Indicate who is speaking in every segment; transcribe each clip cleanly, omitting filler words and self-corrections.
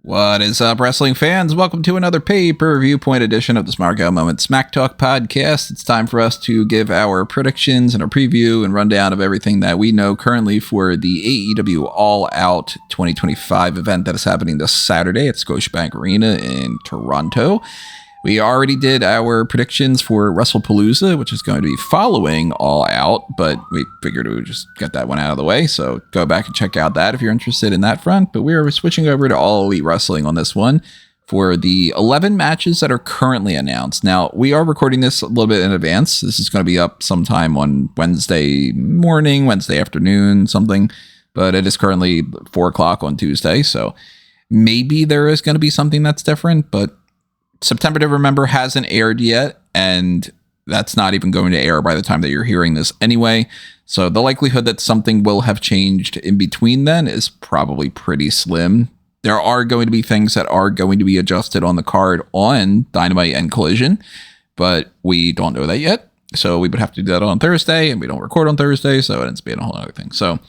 Speaker 1: What is up, wrestling fans? Welcome to another Pay-Per-Viewpoint edition of the Smark Moment Smack Talk podcast. It's time for us to give our predictions and a preview and rundown of everything that we know currently for the AEW All Out 2025 event that is happening this Saturday at Scotiabank Arena in Toronto. We already did our predictions for WrestlePalooza, which is going to be following All Out, but we figured we would just get that one out of the way. So go back and check out that if you're interested in that front. But we are switching over to All Elite Wrestling on this one for the 11 matches that are currently announced. Now, we are recording this a little bit in advance. This is going to be up sometime on Wednesday morning, Wednesday afternoon, something. But it is currently 4 o'clock on Tuesday. So maybe there is going to be something that's different, but September to Remember hasn't aired yet, and that's not even going to air by the time that you're hearing this anyway. So the likelihood that something will have changed in between then is probably pretty slim. There are going to be things that are going to be adjusted on the card on Dynamite and Collision, but we don't know that yet. So we would have to do that on Thursday, and we don't record on Thursday, so it ends up being a whole other thing. So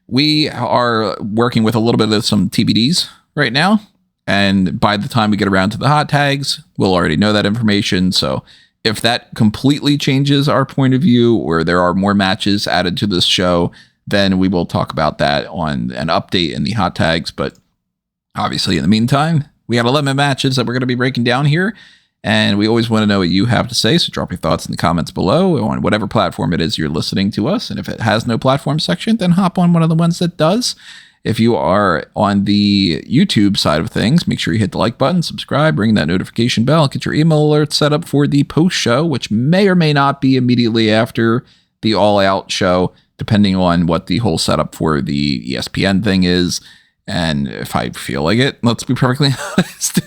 Speaker 1: we are working with a little bit of some TBDs right now. And by the time we get around to the hot tags, we'll already know that information. So if that completely changes our point of view, or there are more matches added to this show, then we will talk about that on an update in the hot tags. But obviously, in the meantime, we got 11 matches that we're going to be breaking down here. And we always want to know what you have to say. So drop your thoughts in the comments below on whatever platform it is you're listening to us. And if it has no platform section, then hop on one of the ones that does. If you are on the YouTube side of things, make sure you hit the like button, subscribe, ring that notification bell, get your email alerts set up for the post show, which may or may not be immediately after the All Out show, depending on what the whole setup for the ESPN thing is. And if I feel like it, let's be perfectly honest,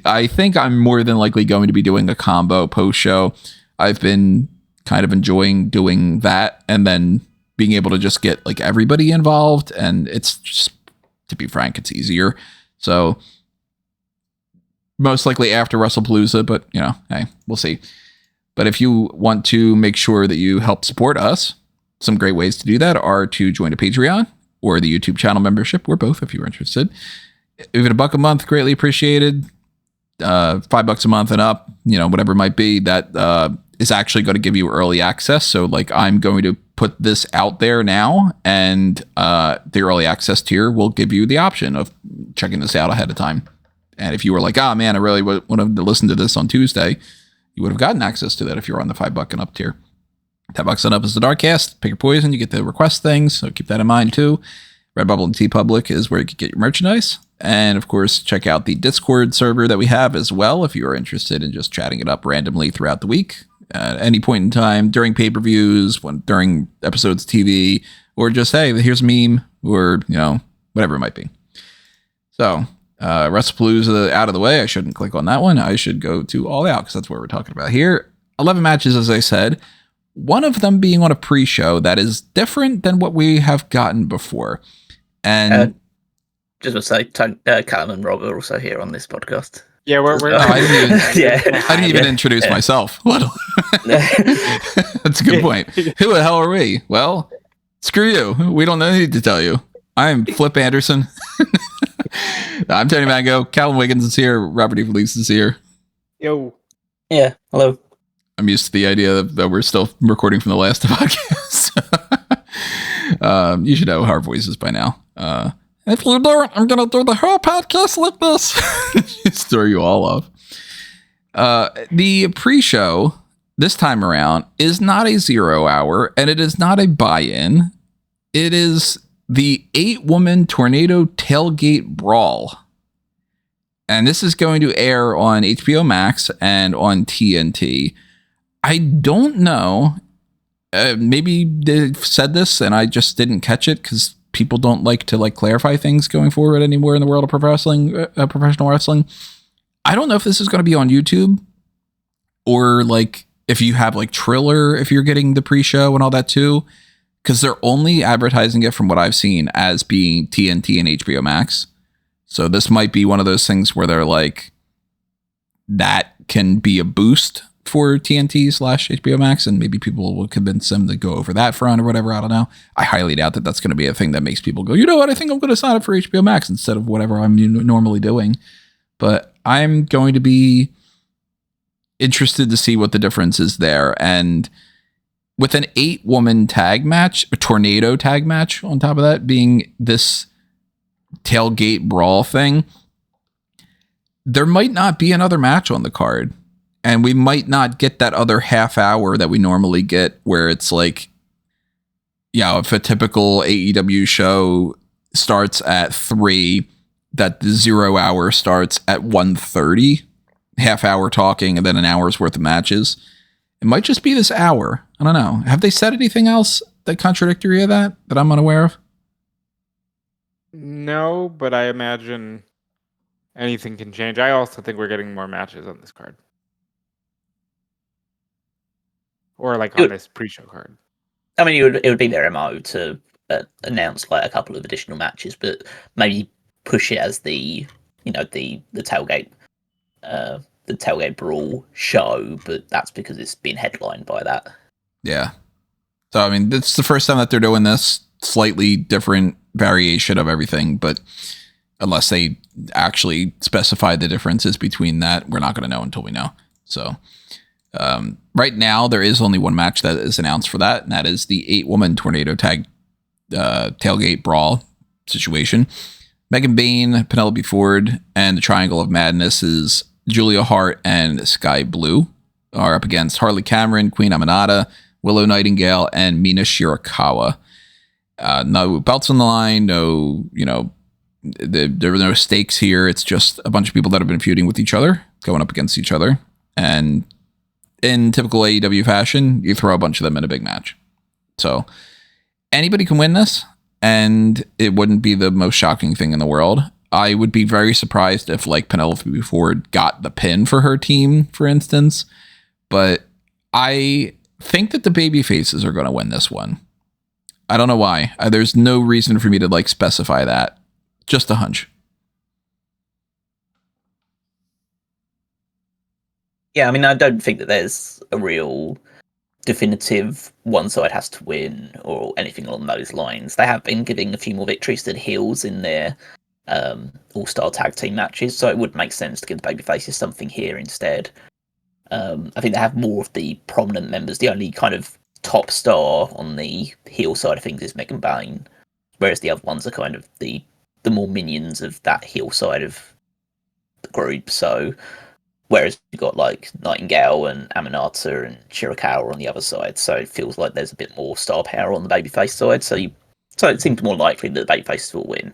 Speaker 1: I think I'm more than likely going to be doing a combo post show. I've been kind of enjoying doing that, and then being able to just get like everybody involved, and it's just, to be frank, it's easier. So most likely after WrestlePalooza, but you know, hey, we'll see. But if you want to make sure that you help support us, some great ways to do that are to join a Patreon or the YouTube channel membership, or both if you're interested. Even $1 a month, greatly appreciated. $5 a month and up, you know, whatever it might be, that is actually going to give you early access. So like, I'm going to put this out there now, and the early access tier will give you the option of checking this out ahead of time. And if you were like, oh man, I really wanted to listen to this on Tuesday, you would have gotten access to that if you're on the $5 and up tier. $10 and up is the Darkcast. Pick your poison. You get the request things, so keep that in mind too. Redbubble and TeePublic is where you can get your merchandise. And of course, check out the Discord server that we have as well if you are interested in just chatting it up randomly throughout the week. At any point in time, during pay-per-views, during episodes of TV, or just, hey, here's a meme, or, you know, whatever it might be. So, WrestlePalooza out of the way. I shouldn't click on that one. I should go to All Out, because that's what we're talking about here. 11 matches, as I said. One of them being on a pre-show that is different than what we have gotten before. And
Speaker 2: just to say, Kaun and Rob are also here on this podcast.
Speaker 3: Yeah, we're
Speaker 1: I didn't even introduce myself. That's a good point. Who the hell are we? Well, screw you. We don't need to tell you. I'm Flip Anderson. I'm Tony Mango. Callum Wiggins is here. Robert E. Felice is here.
Speaker 3: Yo.
Speaker 2: Yeah, hello.
Speaker 1: I'm used to the idea that we're still recording from the last podcast. You should know our voices by now. If you don't, I'm going to do the whole podcast like this. Just throw you all off. The pre-show this time around is not a 0 hour, and it is not a buy-in. It is the 8-woman Tornado Tailgate Brawl. And this is going to air on HBO Max and on TNT. I don't know. Maybe they've said this and I just didn't catch it because people don't like to clarify things going forward anymore in the world of professional wrestling. I don't know if this is going to be on YouTube, or if you have Triller, if you're getting the pre-show and all that too, because they're only advertising it from what I've seen as being TNT and HBO Max. So this might be one of those things where they're like, that can be a boost for TNT/HBO Max, and maybe people will convince them to go over that front or whatever. I don't know. I highly doubt that that's going to be a thing that makes people go, you know what, I think I'm going to sign up for HBO Max instead of whatever I'm normally doing. But I'm going to be interested to see what the difference is there. And with an 8-woman tag match, a tornado tag match on top of that being this tailgate brawl thing, there might not be another match on the card. And we might not get that other half hour that we normally get where it's like, if a typical AEW show starts at 3, that the 0 hour starts at 1:30, half hour talking and then an hour's worth of matches. It might just be this hour. I don't know. Have they said anything else that contradictory of that I'm unaware of?
Speaker 3: No, but I imagine anything can change. I also think we're getting more matches on this card. Or like on this pre-show card.
Speaker 2: I mean, it would be their MO to announce like a couple of additional matches, but maybe push it as the tailgate brawl show, but that's because it's been headlined by that.
Speaker 1: Yeah. So I mean, it's the first time that they're doing this slightly different variation of everything, but unless they actually specify the differences between that, we're not going to know until we know. So right now there is only one match that is announced for that, and that is the 8-woman tornado tag tailgate brawl situation. Megan Bayne, Penelope Ford, and the Triangle of Madness is Julia Hart and Skye Blue are up against Harley Cameron, Queen Aminata, Willow Nightingale, and Mina Shirakawa. No belts on the line, there were no stakes here. It's just a bunch of people that have been feuding with each other, going up against each other. And in typical AEW fashion, you throw a bunch of them in a big match. So anybody can win this, and it wouldn't be the most shocking thing in the world. I would be very surprised if like Penelope Ford got the pin for her team, for instance. But I think that the baby faces are going to win this one. I don't know why. There's no reason for me to like specify that. Just a hunch.
Speaker 2: Yeah, I mean, I don't think that there's a real definitive one side has to win or anything along those lines. They have been giving a few more victories to the heels in their all-star tag team matches, so it would make sense to give the babyfaces something here instead. I think they have more of the prominent members. The only kind of top star on the heel side of things is Megan Bayne, whereas the other ones are kind of the more minions of that heel side of the group. So whereas you've got like Nightingale and Aminata and Shirakawa on the other side, so it feels like there's a bit more star power on the babyface side. So it seems more likely that the babyfaces will win.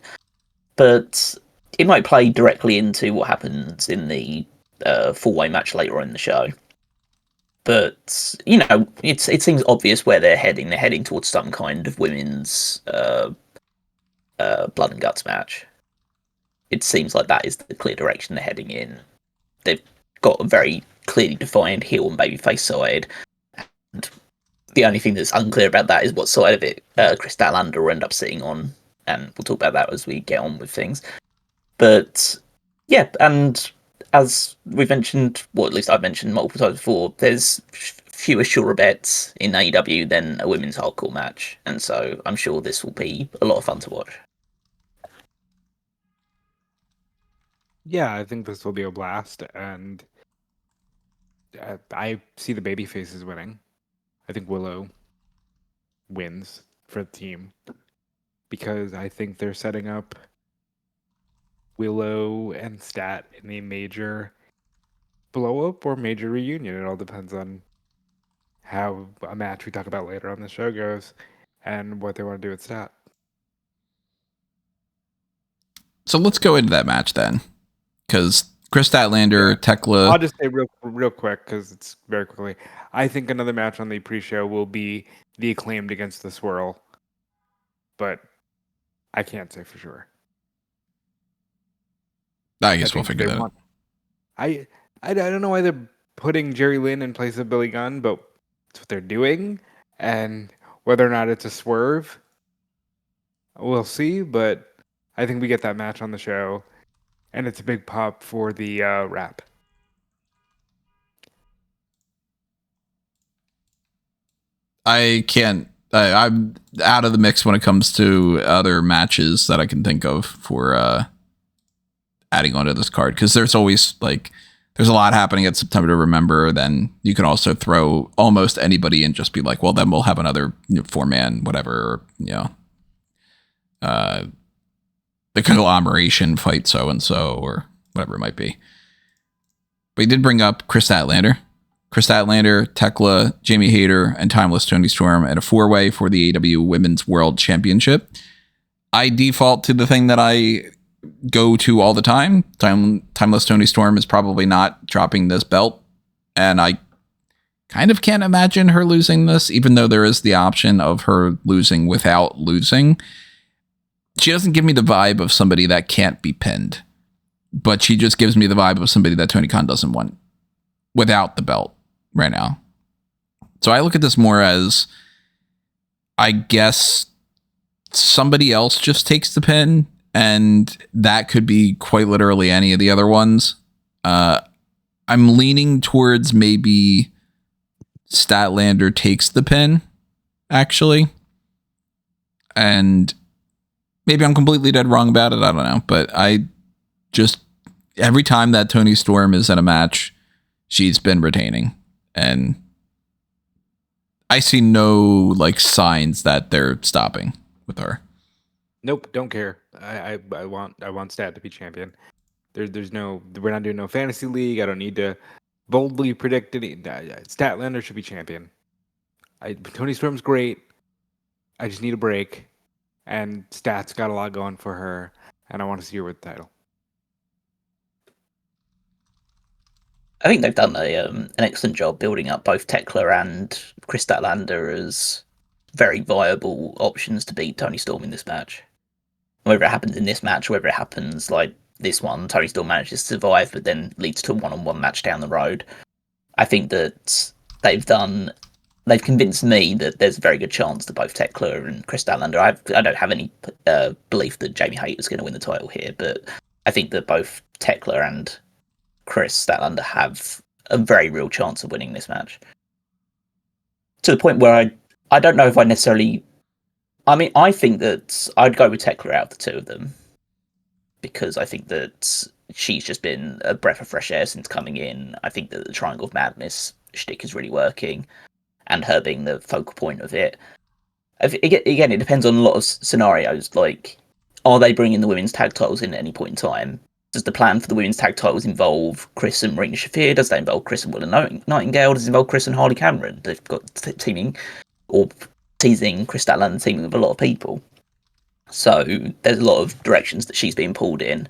Speaker 2: But it might play directly into what happens in the four-way match later on in the show. But, it seems obvious where they're heading. They're heading towards some kind of women's blood and guts match. It seems like that is the clear direction they're heading in. They've got a very clearly defined heel and babyface side. And the only thing that's unclear about that is what side of it Chris Statlander will end up sitting on. And we'll talk about that as we get on with things. But, yeah, and as we've mentioned, well, at least I've mentioned multiple times before, there's fewer surer bets in AEW than a women's hardcore match. And so I'm sure this will be a lot of fun to watch.
Speaker 3: Yeah, I think this will be a blast, and I see the baby faces winning. I think Willow wins for the team because I think they're setting up Willow and Stat in a major blow up or major reunion. It all depends on how a match we talk about later on the show goes and what they want to do with Stat.
Speaker 1: So let's go into that match then, because Chris Statlander, Tekla.
Speaker 3: I'll just say real quick because it's very quickly. I think another match on the pre-show will be the Acclaimed against the Swirl, but I can't say for sure.
Speaker 1: I guess we'll figure that out.
Speaker 3: I don't know why they're putting Jerry Lynn in place of Billy Gunn, but it's what they're doing, and whether or not it's a swerve, we'll see. But I think we get that match on the show, and it's a big pop for the wrap.
Speaker 1: I can't. I'm out of the mix when it comes to other matches that I can think of for adding onto this card, because there's always there's a lot happening at September to Remember. Then you can also throw almost anybody and just be like, well, then we'll have another 4-man whatever, the conglomeration fight so and so or whatever it might be. But he did bring up Chris Statlander, Tekla, Jamie Hayter, and Timeless Toni Storm in a 4-way for the AEW Women's World Championship. I default to the thing that I go to all the time. Timeless Toni Storm is probably not dropping this belt, and I kind of can't imagine her losing this, even though there is the option of her losing without losing. She doesn't give me the vibe of somebody that can't be pinned, but she just gives me the vibe of somebody that Tony Khan doesn't want without the belt right now. So I look at this more as, I guess, somebody else just takes the pin, and that could be quite literally any of the other ones. I'm leaning towards maybe Statlander takes the pin, actually. And maybe I'm completely dead wrong about it. I don't know. But I just, every time that Toni Storm is in a match, she's been retaining. And I see no signs that they're stopping with her.
Speaker 3: Nope, don't care. I want Stat to be champion. There's no, we're not doing no fantasy league. I don't need to boldly predict any. Statlander should be champion. Toni Storm's great. I just need a break, and Stat's got a lot going for her, and I want to see her with the title.
Speaker 2: I think they've done an excellent job building up both Tekla and Chris Statlander as very viable options to beat Toni Storm in this match. Whether it happens in this match, whether it happens like this one, Toni Storm manages to survive, but then leads to a one-on-one match down the road. I think that they've convinced me that there's a very good chance that both Tekla and Chris Statlander, I don't have any belief that Jamie Hayter is going to win the title here, but I think that both Tekla and Chris Statlander have a very real chance of winning this match. To the point where I don't know if I necessarily... I mean, I think that I'd go with Tekla out of the two of them, because I think that she's just been a breath of fresh air since coming in. I think that the Triangle of Madness shtick is really working, and her being the focal point of it. Again, it depends on a lot of scenarios. Like, are they bringing the women's tag titles in at any point in time? Does the plan for the women's tag titles involve Chris and Marina Shafir? Does that involve Chris and Willow Nightingale? Does it involve Chris and Harley Cameron? They've got teaming or teasing Chris Statlander teaming with a lot of people. So there's a lot of directions that she's being pulled in.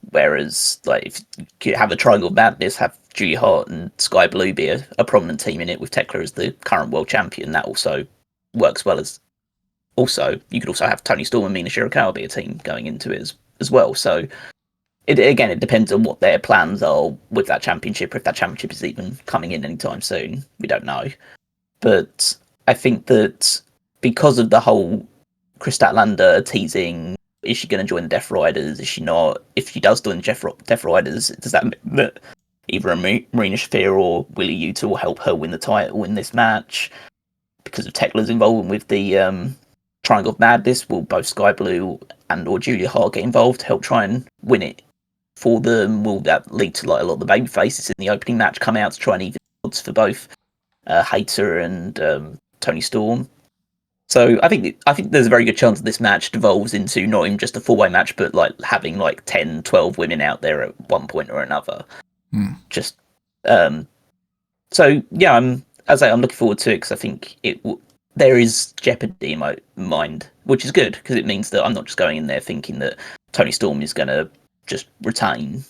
Speaker 2: Whereas, if you have a Triangle of Madness, have Julia Hart and Skye Blue be a prominent team in it with Tekla as the current world champion, that also works well. As also, you could also have Toni Storm and Mina Shirakawa be a team going into it as well. So it depends on what their plans are with that championship, or if that championship is even coming in anytime soon. We don't know. But I think that because of the whole Chris Statlander teasing, is she going to join the Death Riders? Is she not? If she does join the Death Riders, does that mean that either Marina Shafir or Willie Yuta will help her win the title in this match? Because of Tekla's involvement with the Triangle of Madness, will both Skye Blue and or Julia Hart get involved to help try and win it for them? Will that lead to a lot of the baby faces in the opening match come out to try and even odds for both Hayter and Toni Storm? So I think there's a very good chance that this match devolves into not even just a 4-way match, but having 10, 12 women out there at one point or another. Just so yeah, I'm looking forward to it, because I think there is jeopardy in my mind, which is good, because it means that I'm not just going in there thinking that Toni Storm is going to just retain.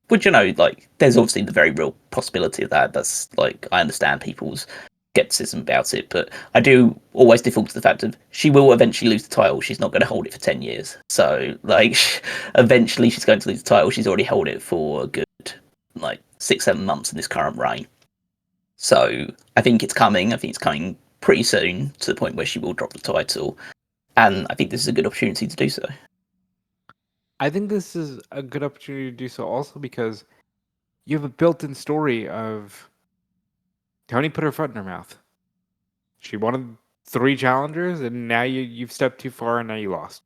Speaker 2: Which, there's obviously the very real possibility of that. That's I understand people's skepticism about it, but I do always default to the fact of she will eventually lose the title. She's not going to hold it for 10 years. So, eventually she's going to lose the title. She's already held it for a good, 6-7 months in this current reign. So, I think it's coming. I think it's coming pretty soon, to the point where she will drop the title. And I think this is a good opportunity to do so.
Speaker 3: I think this is a good opportunity to do so also because you have a built-in story of Toni put her foot in her mouth. She wanted 3 challengers, and now you've stepped too far, and now you lost.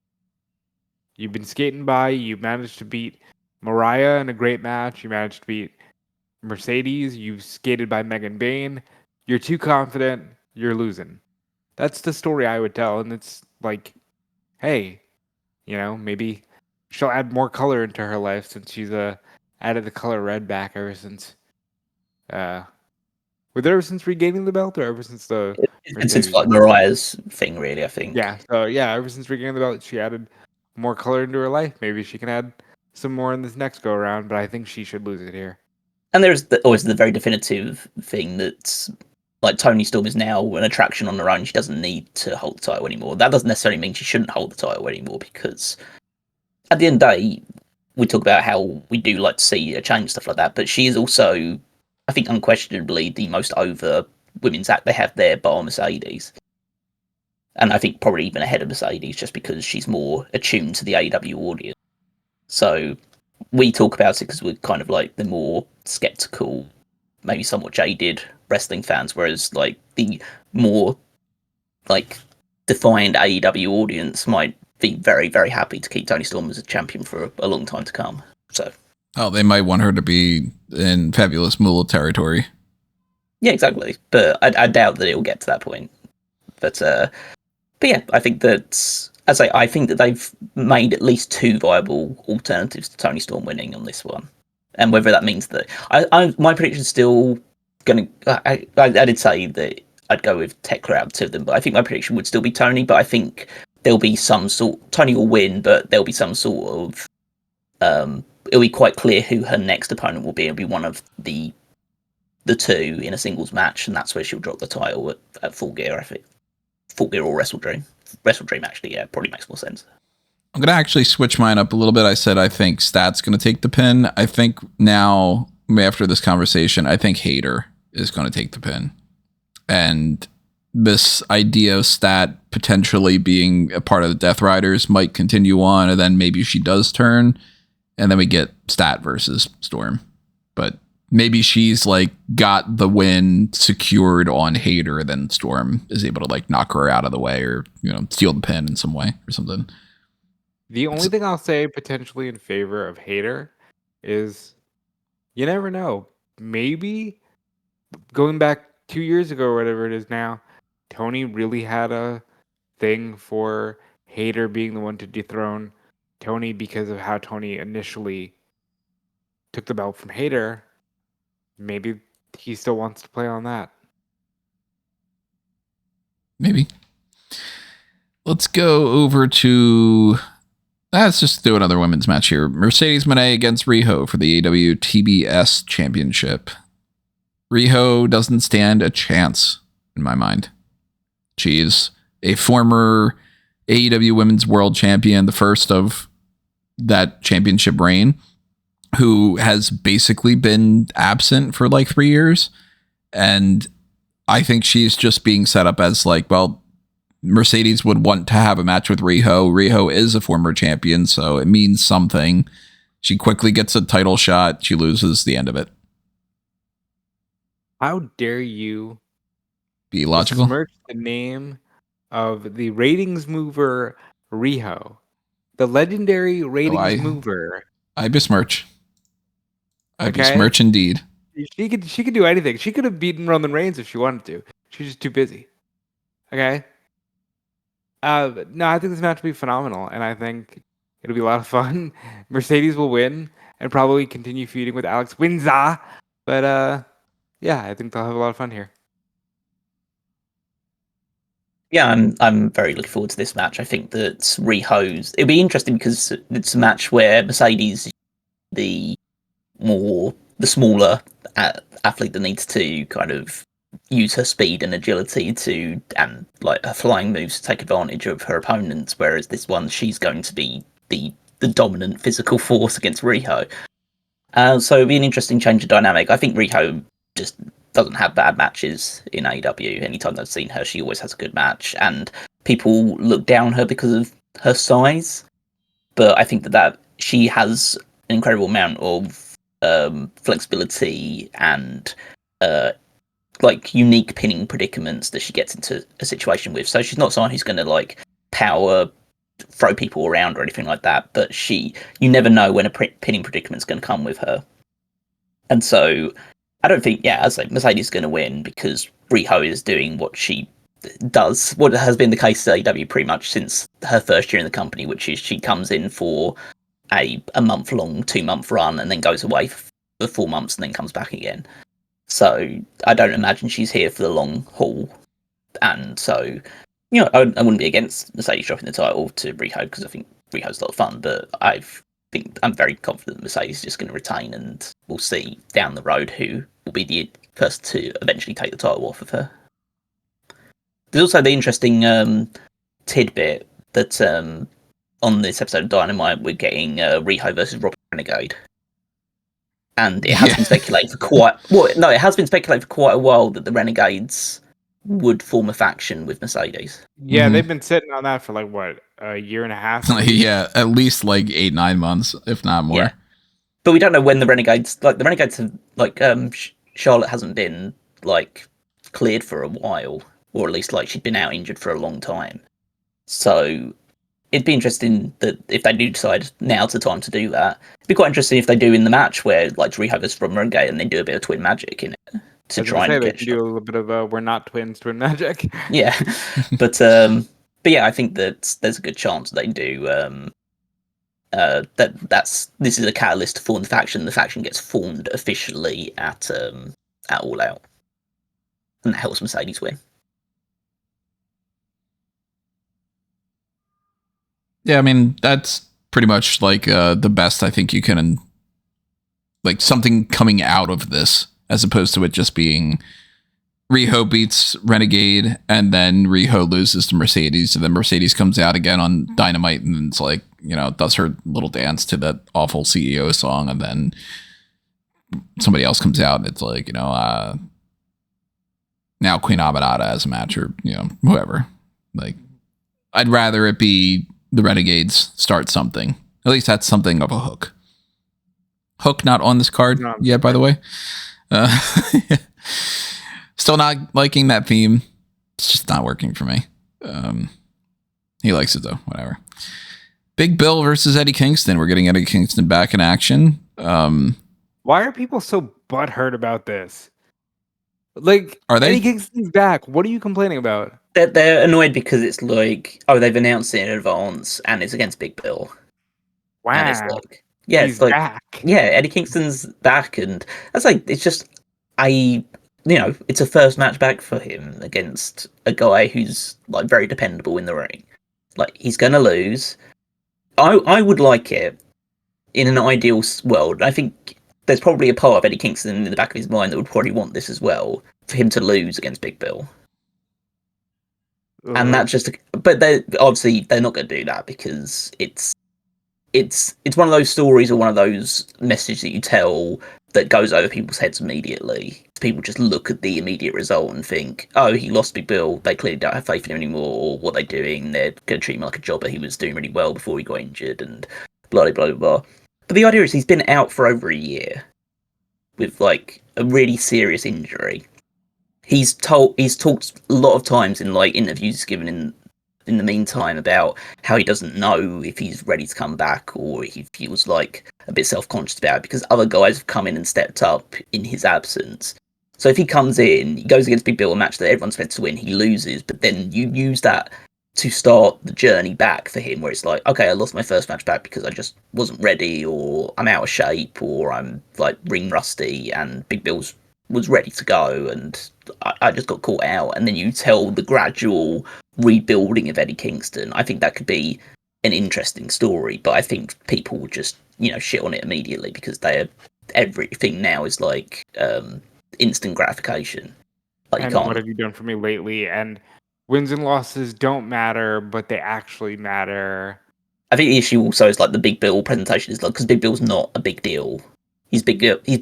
Speaker 3: You've been skating by. You managed to beat Mariah in a great match. You managed to beat Mercedes. You've skated by Megan Bayne. You're too confident. You're losing. That's the story I would tell. And it's like, hey, maybe she'll add more color into her life since she's added the color red back ever since. Ever since regaining the belt, or ever since the
Speaker 2: It's like Mariah's thing, really. I think.
Speaker 3: Yeah. So ever since regaining the belt, she added more color into her life. Maybe she can add some more in this next go around, but I think she should lose it here.
Speaker 2: And there's always the very definitive thing that's like Toni Storm is now an attraction on her own. She doesn't need to hold the title anymore. That doesn't necessarily mean she shouldn't hold the title anymore, because at the end of the day, we talk about how we do like to see a change, stuff like that, but she is also, I think, unquestionably the most over women's act they have there, bar Mercedes. And I think probably even ahead of Mercedes, just because she's more attuned to the AEW audience. So we talk about it because we're kind of like the more skeptical, maybe somewhat jaded wrestling fans, whereas like the more like defined AEW audience might be very, very happy to keep Toni Storm as a champion for a long time to come. So,
Speaker 1: they might want her to be in Fabulous Moolah territory.
Speaker 2: Yeah, exactly. But I doubt that it will get to that point. But yeah, I think that, I think that they've made at least 2 viable alternatives to Toni Storm winning on this one. And whether that means that my prediction's still going to, I did say that I'd go with Tekla out of 2 of them, but I think my prediction would still be Toni. But I think there'll be some sort, Toni will win, but there'll be some sort of, it'll be quite clear who her next opponent will be. It'll be one of the 2 in a singles match, and that's where she'll drop the title at Full Gear, I think. Full Gear or Wrestle Dream. Wrestle Dream, actually, yeah, probably makes more sense.
Speaker 1: I'm going to actually switch mine up a little bit. I said I think Stat's going to take the pin. I think now, after this conversation, I think Hayter is going to take the pin. And this idea of Stat potentially being a part of the Death Riders might continue on, and then maybe she does turn, and then we get Stat versus Storm. But maybe she's like got the win secured on Hayter, then Storm is able to like knock her out of the way, or steal the pin in some way or something.
Speaker 3: The only thing I'll say potentially in favor of Hayter is, you never know. Maybe going back 2 years ago or whatever it is now, Toni really had a thing for Hayter being the one to dethrone Toni because of how Toni initially took the belt from Hayter. Maybe he still wants to play on that.
Speaker 1: Maybe. Let's go over to... Let's just do another women's match here. Mercedes Moné against Riho for the AEW TBS Championship. Riho doesn't stand a chance, in my mind. She is a former AEW Women's World Champion, the first of that championship reign, who has basically been absent for like 3 years. And I think she's just being set up as like, well, Mercedes would want to have a match with Riho. Riho is a former champion, so it means something. She quickly gets a title shot. She loses, the end of it.
Speaker 3: How dare you
Speaker 1: be logical?
Speaker 3: Besmirch the name of the ratings mover Riho, the legendary ratings mover.
Speaker 1: I besmirch. I besmirch indeed.
Speaker 3: She could do anything. She could have beaten Roman Reigns if she wanted to. She's just too busy. Okay. No, I think this match will be phenomenal, and I think it'll be a lot of fun. Mercedes will win and probably continue feuding with Alex Windsor. But yeah, I think they'll have a lot of fun here.
Speaker 2: Yeah, I'm very looking forward to this match. I think that Riho's, it'll be interesting because it's a match where Mercedes is the smaller athlete that needs to kind of use her speed and agility and like her flying moves to take advantage of her opponents, whereas this one she's going to be the dominant physical force against Riho. So it'll be an interesting change of dynamic. I think Riho just doesn't have bad matches in AEW. Anytime I've seen her, she always has a good match, and people look down on her because of her size. But I think that she has an incredible amount of flexibility and like unique pinning predicaments that she gets into a situation with. So she's not someone who's going to like power throw people around or anything like that. But you never know when a pinning predicament's going to come with her. And so I don't think, as I say, Mercedes is going to win because Riho is doing what she does, what has been the case at AEW pretty much since her first year in the company, which is she comes in for a month-long, 2-month run and then goes away for 4 months and then comes back again. So I don't imagine she's here for the long haul. And so, I wouldn't be against Mercedes dropping the title to Riho because I think Riho's a lot of fun, but I'm very confident that Mercedes is just going to retain, and we'll see down the road who will be the first to eventually take the title off of her. There's also the interesting tidbit that on this episode of Dynamite we're getting Riho versus Rob Renegade. And it has been speculated for quite a while that the Renegades would form a faction with Mercedes.
Speaker 3: Yeah, they've been sitting on that for like what, a year and a half?
Speaker 1: Yeah, at least like 8-9 months, if not more.
Speaker 2: Yeah. But we don't know when the Renegades have Charlotte hasn't been like cleared for a while, or at least like she'd been out injured for a long time. So it'd be interesting that if they do decide now's the time to do that. It'd be quite interesting if they do in the match where like Riho versus Rob Renegade and they do a bit of twin magic in it to try and
Speaker 3: get do a little bit of we're not twins twin magic.
Speaker 2: Yeah, but yeah, I think that there's a good chance they do. This is a catalyst to form the faction. The faction gets formed officially at All Out, and that helps Mercedes win.
Speaker 1: Yeah, I mean that's pretty much like the best I think you can, like something coming out of this, as opposed to it just being Riho beats Renegade and then Riho loses to Mercedes, and then Mercedes comes out again on Dynamite and it's like, does her little dance to that awful CEO song, and then somebody else comes out and it's like, now Queen Aminata has a match, or whoever. Like, I'd rather it be the Renegades start something. At least that's something of a hook. Hook not on this card yet, by the way. Still not liking that theme. It's just not working for me. He likes it though. Whatever. Big Bill versus Eddie Kingston. We're getting Eddie Kingston back in action.
Speaker 3: Why are people so butthurt about this? Like,
Speaker 1: are they?
Speaker 3: Eddie Kingston's back. What are you complaining about?
Speaker 2: They're annoyed because it's like, they've announced it in advance and it's against Big Bill.
Speaker 3: Wow.
Speaker 2: And it's like, he's
Speaker 3: it's like, back.
Speaker 2: Yeah, Eddie Kingston's back, and that's like, it's just it's a first match back for him against a guy who's like very dependable in the ring. Like, he's gonna lose. I would like it in an ideal world. I think there's probably a part of Eddie Kingston in the back of his mind that would probably want this as well, for him to lose against Big Bill. And that's just, but they're not going to do that because it's one of those stories or one of those messages that you tell that goes over people's heads immediately. People just look at the immediate result and think, oh, he lost Big Bill. They clearly don't have faith in him anymore. Or what they're doing, they're going to treat him like a jobber. He was doing really well before he got injured and blah, blah, blah, blah. But the idea is he's been out for over a year with like a really serious injury. He's talked a lot of times in like interviews given in the meantime about how he doesn't know if he's ready to come back, or if he was like a bit self-conscious about it because other guys have come in and stepped up in his absence. So if he comes in, he goes against Big Bill, a match that everyone's meant to win, he loses, but then you use that to start the journey back for him, where it's like, okay, I lost my first match back because I just wasn't ready, or I'm out of shape, or I'm like ring rusty, and Big Bill's was ready to go and I just got caught out. And then you tell the gradual rebuilding of Eddie Kingston. I think that could be an interesting story, but I think people would just, shit on it immediately because everything now is like instant gratification. Like,
Speaker 3: and what have you done for me lately? And wins and losses don't matter, but they actually matter.
Speaker 2: I think the issue also is like the Big Bill presentation is like, because Big Bill's not a big deal. He's Big Bill, but he's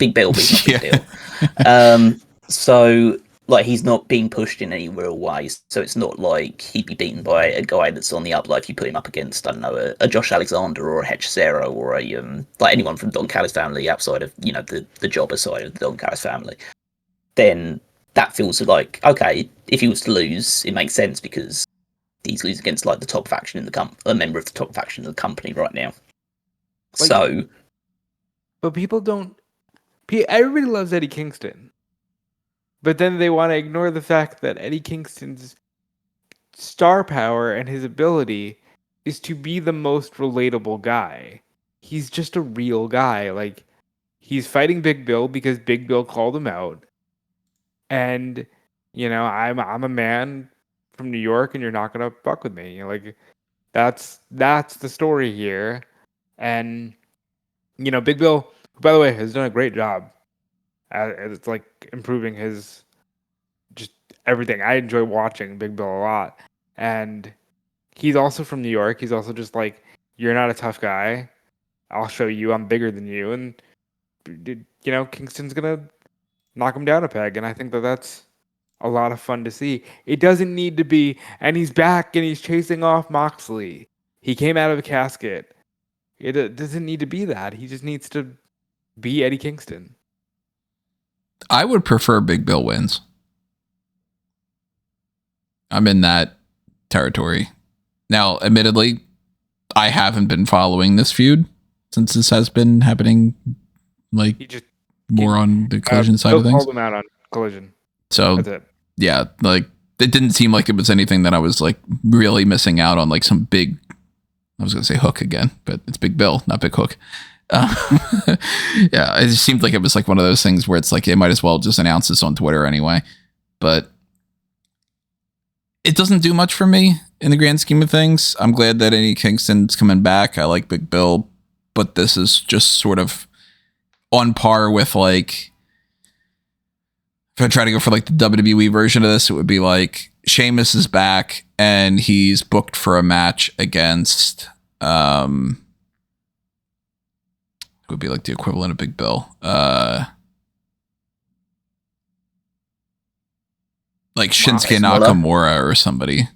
Speaker 2: not a big deal. So like, he's not being pushed in any real ways. So it's not like he'd be beaten by a guy that's on the up. Like, if you put him up against, I don't know, a Josh Alexander or a Hechicero or a like anyone from Don Callis family outside of the jobber side of the Don Callis family, then that feels like, okay, if he was to lose, it makes sense because he's losing against like the top faction in the a member of the top faction of the company right now.
Speaker 3: Like,
Speaker 2: So,
Speaker 3: but people don't. Everybody loves Eddie Kingston, but then they want to ignore the fact that Eddie Kingston's star power and his ability is to be the most relatable guy. He's just a real guy. Like, he's fighting Big Bill because Big Bill called him out. And, I'm a man from New York and you're not gonna fuck with me. Like, that's the story here. And, Big Bill, who, by the way, has done a great job it's like improving his just everything. I enjoy watching Big Bill a lot. And he's also from New York. He's also just like, you're not a tough guy. I'll show you I'm bigger than you. And, Kingston's going to knock him down a peg. And I think that that's a lot of fun to see. It doesn't need to be, and he's back and he's chasing off Moxley. He came out of a casket. It doesn't need to be that. He just needs to be Eddie Kingston.
Speaker 1: I would prefer Big Bill wins. I'm in that territory. Now, admittedly, I haven't been following this feud since this has been happening, like, more on the Collision side of things.
Speaker 3: Called him out on Collision.
Speaker 1: So,
Speaker 3: that's it.
Speaker 1: Yeah, like, it didn't seem like it was anything that I was, like, really missing out on, like, some big, I was going to say Hook again, but it's Big Bill, not Big Hook. Yeah, it just seemed like it was, like, one of those things where it's like, it might as well just announce this on Twitter anyway. But it doesn't do much for me in the grand scheme of things. I'm glad that Eddie Kingston's coming back. I like Big Bill, but this is just sort of on par with, like, if I try to go for like the WWE version of this, it would be like Sheamus is back and he's booked for a match against it would be like the equivalent of Big Bill. Like Shinsuke Nakamura or somebody.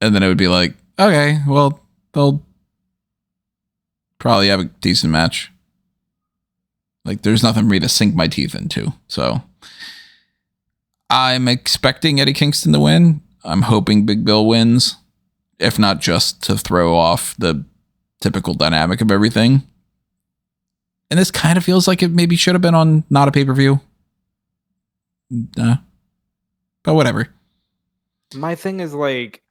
Speaker 1: And then it would be like, okay, well, they'll probably have a decent match. Like, there's nothing for me to sink my teeth into. So I'm expecting Eddie Kingston to win. I'm hoping Big Bill wins, if not just to throw off the typical dynamic of everything. And this kind of feels like it maybe should have been on not a pay-per-view. But whatever.
Speaker 3: My thing is like,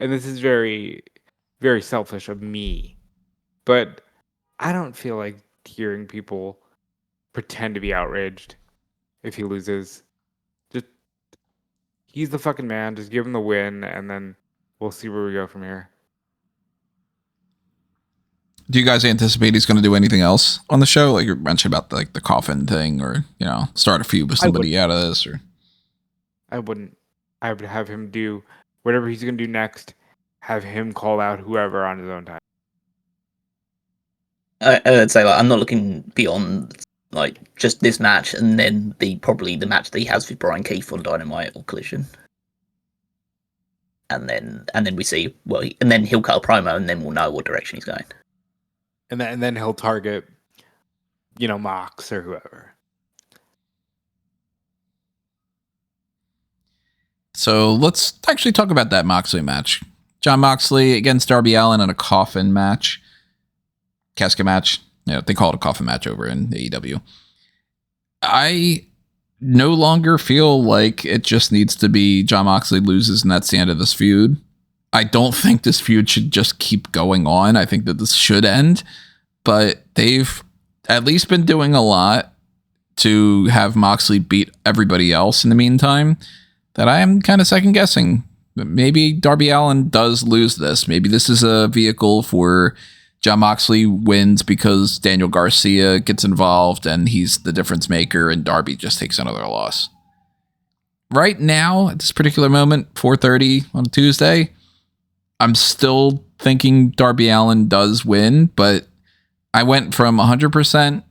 Speaker 3: and this is very, very selfish of me, but I don't feel like hearing people pretend to be outraged if he loses. Just, he's the fucking man. Just give him the win, and then we'll see where we go from here.
Speaker 1: Do you guys anticipate he's going to do anything else on the show? Like you mentioned about the Coffin thing, or start a feud with somebody out of this, or
Speaker 3: I wouldn't. I would have him do whatever he's going to do next. Have him call out whoever on his own time.
Speaker 2: I'd say I'm not looking beyond like just this match, and then probably the match that he has with Brian Keith on Dynamite or Collision, and then we see and then he'll cut a promo, and then we'll know what direction he's going.
Speaker 3: And then he'll target, Mox or whoever.
Speaker 1: So let's actually talk about that Moxley match. Jon Moxley against Darby Allin in a coffin match. Casket match. They call it a coffin match over in AEW. I no longer feel like it just needs to be Jon Moxley loses and that's the end of this feud. I don't think this feud should just keep going on. I think that this should end. But they've at least been doing a lot to have Moxley beat everybody else in the meantime that I am kind of second guessing. Maybe Darby Allin does lose this. Maybe this is a vehicle for Jon Moxley wins because Daniel Garcia gets involved and he's the difference maker and Darby just takes another loss. Right now, at this particular moment, 4:30 on Tuesday, I'm still thinking Darby Allin does win, but I went from 100%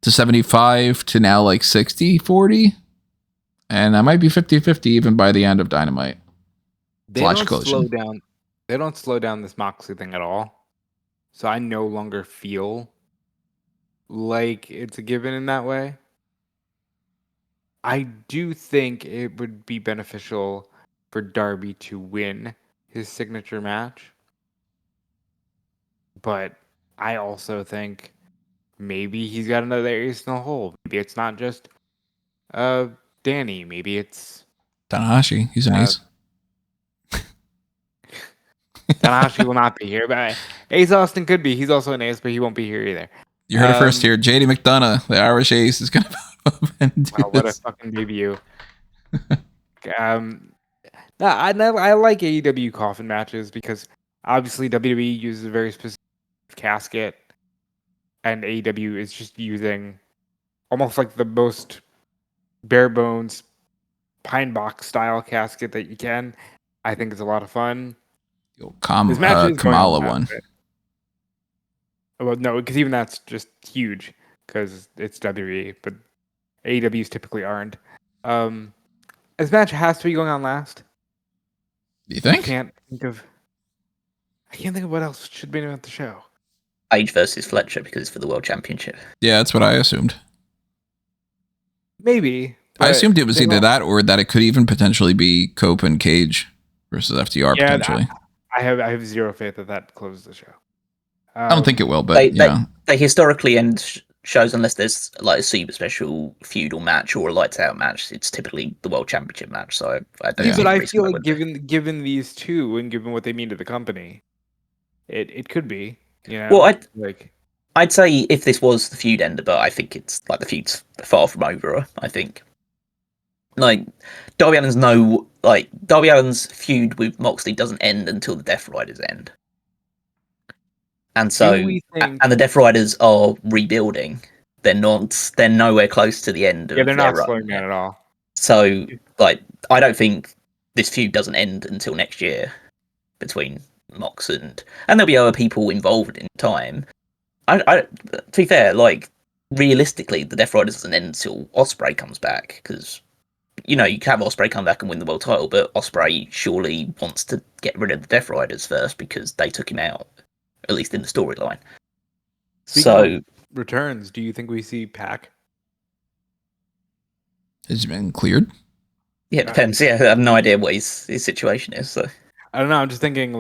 Speaker 1: to 75 to now like 60-40. And I might be 50-50 even by the end of Dynamite.
Speaker 3: They don't slow down this Moxley thing at all. So I no longer feel like it's a given in that way. I do think it would be beneficial for Darby to win his signature match. But I also think maybe he's got another ace in the hole. Maybe it's not just Danny. Maybe it's
Speaker 1: Tanahashi, he's an ace.
Speaker 3: Tanahashi will not be here, but Ace Austin could be. He's also an ace, but he won't be here either.
Speaker 1: You heard it first here. JD McDonough, the Irish ace, is going to pop up and do
Speaker 3: Wow, what a fucking debut. I like AEW coffin matches because obviously WWE uses a very specific casket, and AEW is just using almost like the most bare bones pine box style casket that you can. I think it's a lot of fun. This match is
Speaker 1: Kamala one.
Speaker 3: Well, no, because even that's just huge because it's WWE, but AEWs typically aren't. This match has to be going on last.
Speaker 1: You think?
Speaker 3: I can't think of what else should be about the show.
Speaker 2: Page versus Fletcher because it's for the World Championship.
Speaker 1: Yeah, that's what I assumed.
Speaker 3: Maybe.
Speaker 1: I assumed it was either that or that it could even potentially be Cope and Cage versus FTR potentially.
Speaker 3: I have zero faith that closes the show.
Speaker 1: I don't think it will, but
Speaker 2: they historically end shows unless there's like a super special feud or match or a lights out match. It's typically the World Championship match. So I don't.
Speaker 3: But I feel like given these two and given what they mean to the company, it could be. You know,
Speaker 2: well, I'd say if this was the feud ender, but I think it's like the feud's far from over. I think. Like Darby Allin's feud with Moxley doesn't end until the Death Riders end. And so, and the Death Riders are rebuilding. They're nowhere close to the end.
Speaker 3: They're not slowing down at all.
Speaker 2: So, I don't think this feud doesn't end until next year between Mox and there'll be other people involved in time. To be fair, realistically, the Death Riders doesn't end until Ospreay comes back because. You can have Ospreay come back and win the world title, but Ospreay surely wants to get rid of the Death Riders first because they took him out, at least in the storyline. So,
Speaker 3: returns. Do you think we see Pac?
Speaker 1: Has he been cleared?
Speaker 2: Yeah, it depends. Yeah, I have no idea what his situation is. So
Speaker 3: I don't know. I'm just thinking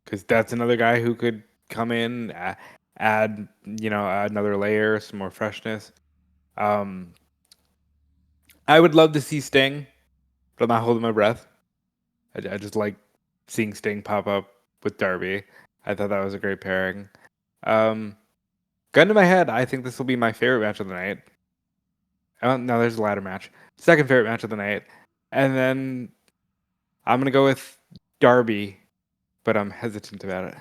Speaker 3: because that's another guy who could come in, add another layer, some more freshness. I would love to see Sting, but I'm not holding my breath. I just like seeing Sting pop up with Darby. I thought that was a great pairing. Gun to my head, I think this will be my favorite match of the night. No, there's a ladder match. Second favorite match of the night. And then I'm going to go with Darby, but I'm hesitant about it.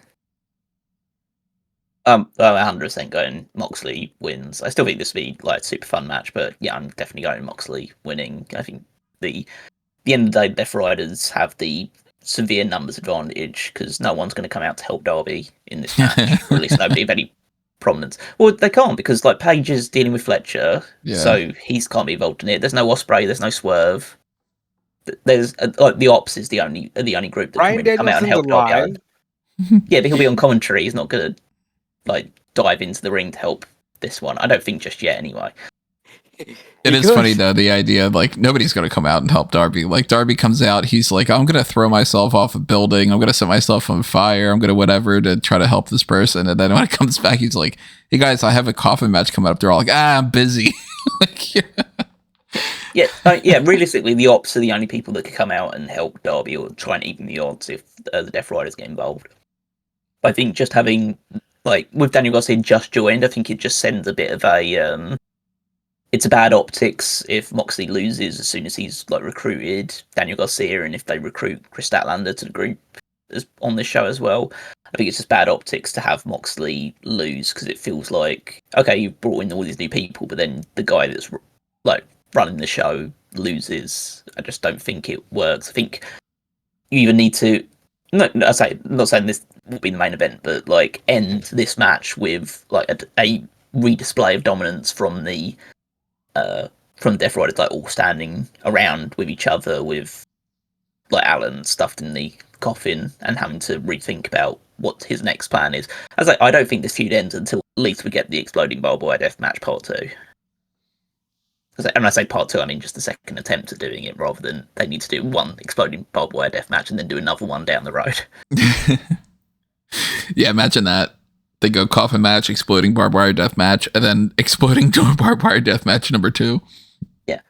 Speaker 2: I'm 100% going Moxley wins. I still think this will be a super fun match, but yeah, I'm definitely going Moxley winning. I think the end of the day, Death Riders have the severe numbers advantage because no one's going to come out to help Darby in this match, or at least nobody of any prominence. Well, they can't because Page is dealing with Fletcher, so he can't be involved in it. There's no Ospreay, there's no Swerve. There's the Ops is the only group that can really come out and help Darby. Yeah, but he'll be on commentary. He's not going to dive into the ring to help this one. I don't think just yet anyway.
Speaker 1: It is funny though, the idea nobody's going to come out and help Darby. Darby comes out, he's like, I'm going to throw myself off a building, I'm going to set myself on fire, I'm going to whatever to try to help this person. And then when it comes back, he's like, hey guys, I have a coffin match coming up. They're all like, I'm busy.
Speaker 2: Yeah, realistically, the Ops are the only people that could come out and help Darby or try and even the odds if the Death Riders get involved. I think just having with Daniel Garcia just joined, I think it just sends a bit of a it's a bad optics if Moxley loses as soon as he's recruited Daniel Garcia, and if they recruit Chris Statlander to the group on this show as well. I think it's just bad optics to have Moxley lose because it feels like, okay, you've brought in all these new people, but then the guy that's running the show loses. I just don't think it works. I think you even need to. No, I'm not saying this will be the main event, but end this match with a redisplay of dominance from the Death Riders, all standing around with each other, with Allin stuffed in the coffin and having to rethink about what his next plan is. I don't think this feud ends until at least we get the Exploding Barbed Wire Death Match Part 2. And when I say part 2, I mean just the second attempt at doing it, rather than they need to do one exploding barbed wire death match and then do another one down the road.
Speaker 1: Yeah, imagine that. They go coffin match, exploding barbed wire death match, and then exploding barbed wire death match number 2.
Speaker 2: Yeah.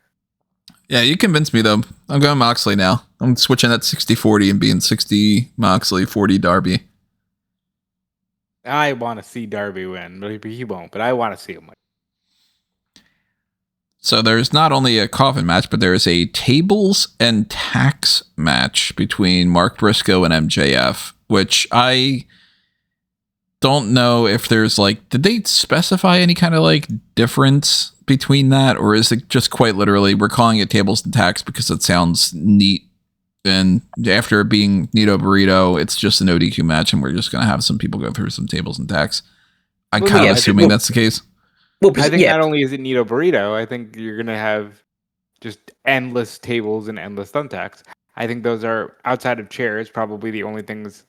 Speaker 1: Yeah, you convinced me, though. I'm going Moxley now. I'm switching that 60-40 and being 60 Moxley, 40 Darby.
Speaker 3: I want to see Darby win, but he won't. But I want to see him win.
Speaker 1: So there's not only a coffin match, but there is a tables and tacks match between Mark Briscoe and MJF, which I don't know if there's like, did they specify any kind of like difference between that, or is it just quite literally we're calling it tables and tacks because it sounds neat, and after it being Nito Burrito, it's just an ODQ match and we're just going to have some people go through some tables and tacks? I'm kind of assuming that's the case.
Speaker 2: Well,
Speaker 3: I think not only is it Nito Burrito, I think you're going to have just endless tables and endless thumbtacks. I think those are, outside of chairs, probably the only things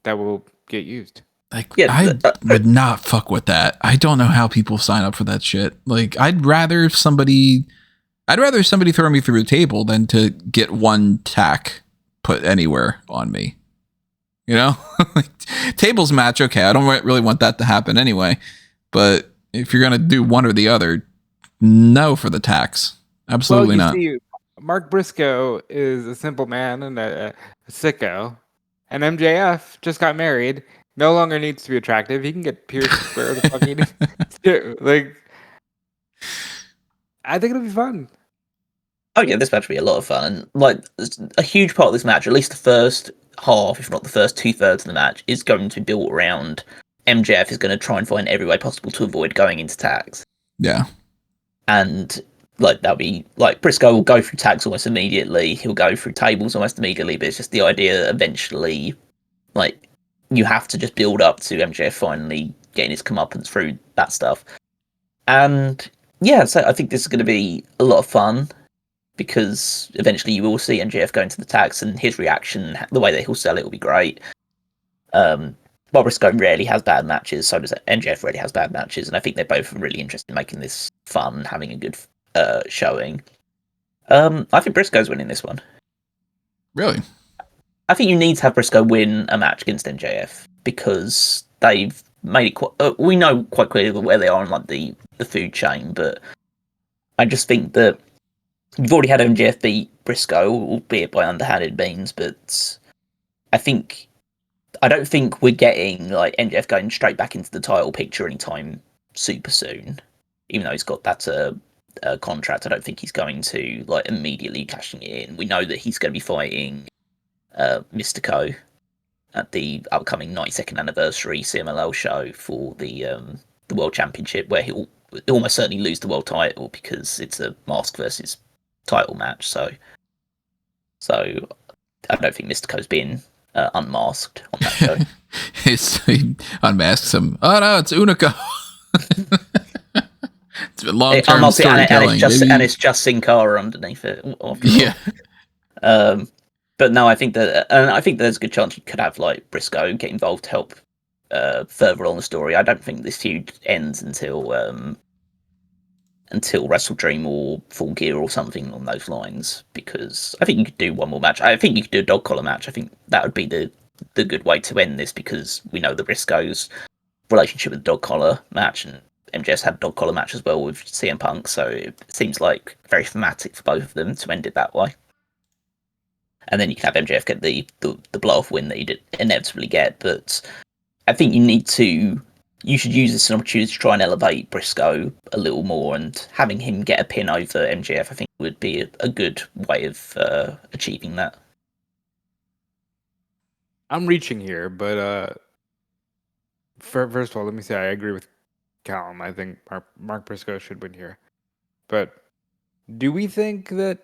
Speaker 3: that will get used.
Speaker 1: Like, I would not fuck with that. I don't know how people sign up for that shit. Like, I'd rather somebody throw me through a table than to get one tack put anywhere on me. You know? Like, tables match, okay, I don't really want that to happen anyway. But if you're going to do one or the other, no for the tacks. Absolutely not.
Speaker 3: See, Mark Briscoe is a simple man and a sicko. And MJF just got married. No longer needs to be attractive. He can get pierced where the fuck he needs to. Like, I think it'll be fun.
Speaker 2: Oh yeah, this match will be a lot of fun. And like, a huge part of this match, at least the first half, if not the first 2/3 of the match, is going to be built around MJF is going to try and find every way possible to avoid going into tags.
Speaker 1: Yeah.
Speaker 2: And like, that'll be like, Briscoe will go through tags almost immediately. He'll go through tables almost immediately, but it's just the idea eventually, like, you have to just build up to MJF finally getting his comeuppance through that stuff. And yeah, so I think this is going to be a lot of fun, because eventually you will see MJF go into the tags, and his reaction, the way that he'll sell it, will be great. Bob Briscoe rarely has bad matches, so does MJF rarely has bad matches, and I think they're both really interested in making this fun, having a good showing. I think Briscoe's winning this one.
Speaker 1: Really?
Speaker 2: I think you need to have Briscoe win a match against MJF, because they've made it quite... we know quite clearly where they are in like the food chain, but I just think that you've already had MJF beat Briscoe, albeit by underhanded means, but I don't think we're getting like MJF going straight back into the title picture anytime super soon. Even though he's got that contract, I don't think he's going to like immediately cashing it in. We know that he's going to be fighting Mystico at the upcoming 92nd anniversary CMLL show for the World Championship, where he'll almost certainly lose the world title because it's a mask versus title match. So I don't think Mystico's been unmasked on that show.
Speaker 1: He unmasks him. Oh no, it's Unico. It's been long-term storytelling.
Speaker 2: And it's just Sin Cara underneath it.
Speaker 1: Yeah.
Speaker 2: But no, I think that there's a good chance you could have like Briscoe get involved to help further on the story. I don't think this feud ends until Wrestle Dream or Full Gear or something along those lines, because I think you could do one more match. I think you could do a dog collar match. I think that would be the good way to end this, because we know the Briscoe's relationship with the dog collar match, and MJF's had a dog collar match as well with CM Punk, so it seems like very thematic for both of them to end it that way. And then you can have MJF get the blow-off win that he did inevitably get, but I think you should use this as an opportunity to try and elevate Briscoe a little more, and having him get a pin over MJF, I think, would be a good way of achieving that.
Speaker 3: I'm reaching here, but first of all, let me say I agree with Callum. I think Mark Briscoe should win here. But do we think that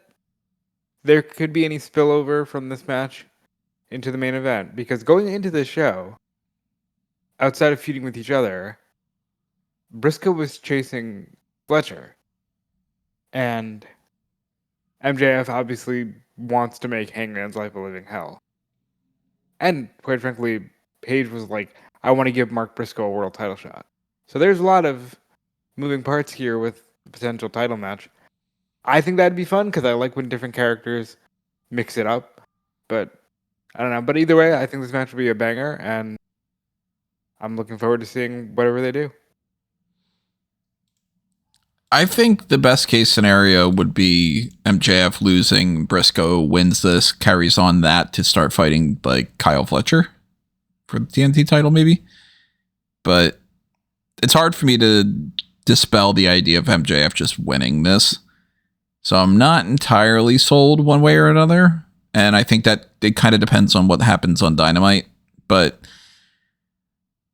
Speaker 3: there could be any spillover from this match into the main event? Because going into the show, outside of feuding with each other, Briscoe was chasing Fletcher. And MJF obviously wants to make Hangman's life a living hell. And quite frankly, Paige was like, I want to give Mark Briscoe a world title shot. So there's a lot of moving parts here with the potential title match. I think that'd be fun because I like when different characters mix it up. But I don't know. But either way, I think this match will be a banger, and I'm looking forward to seeing whatever they do.
Speaker 1: I think the best case scenario would be MJF losing, Briscoe wins this, carries on that to start fighting like Kyle Fletcher for the TNT title maybe. But it's hard for me to dispel the idea of MJF just winning this. So I'm not entirely sold one way or another. And I think that it kind of depends on what happens on Dynamite. But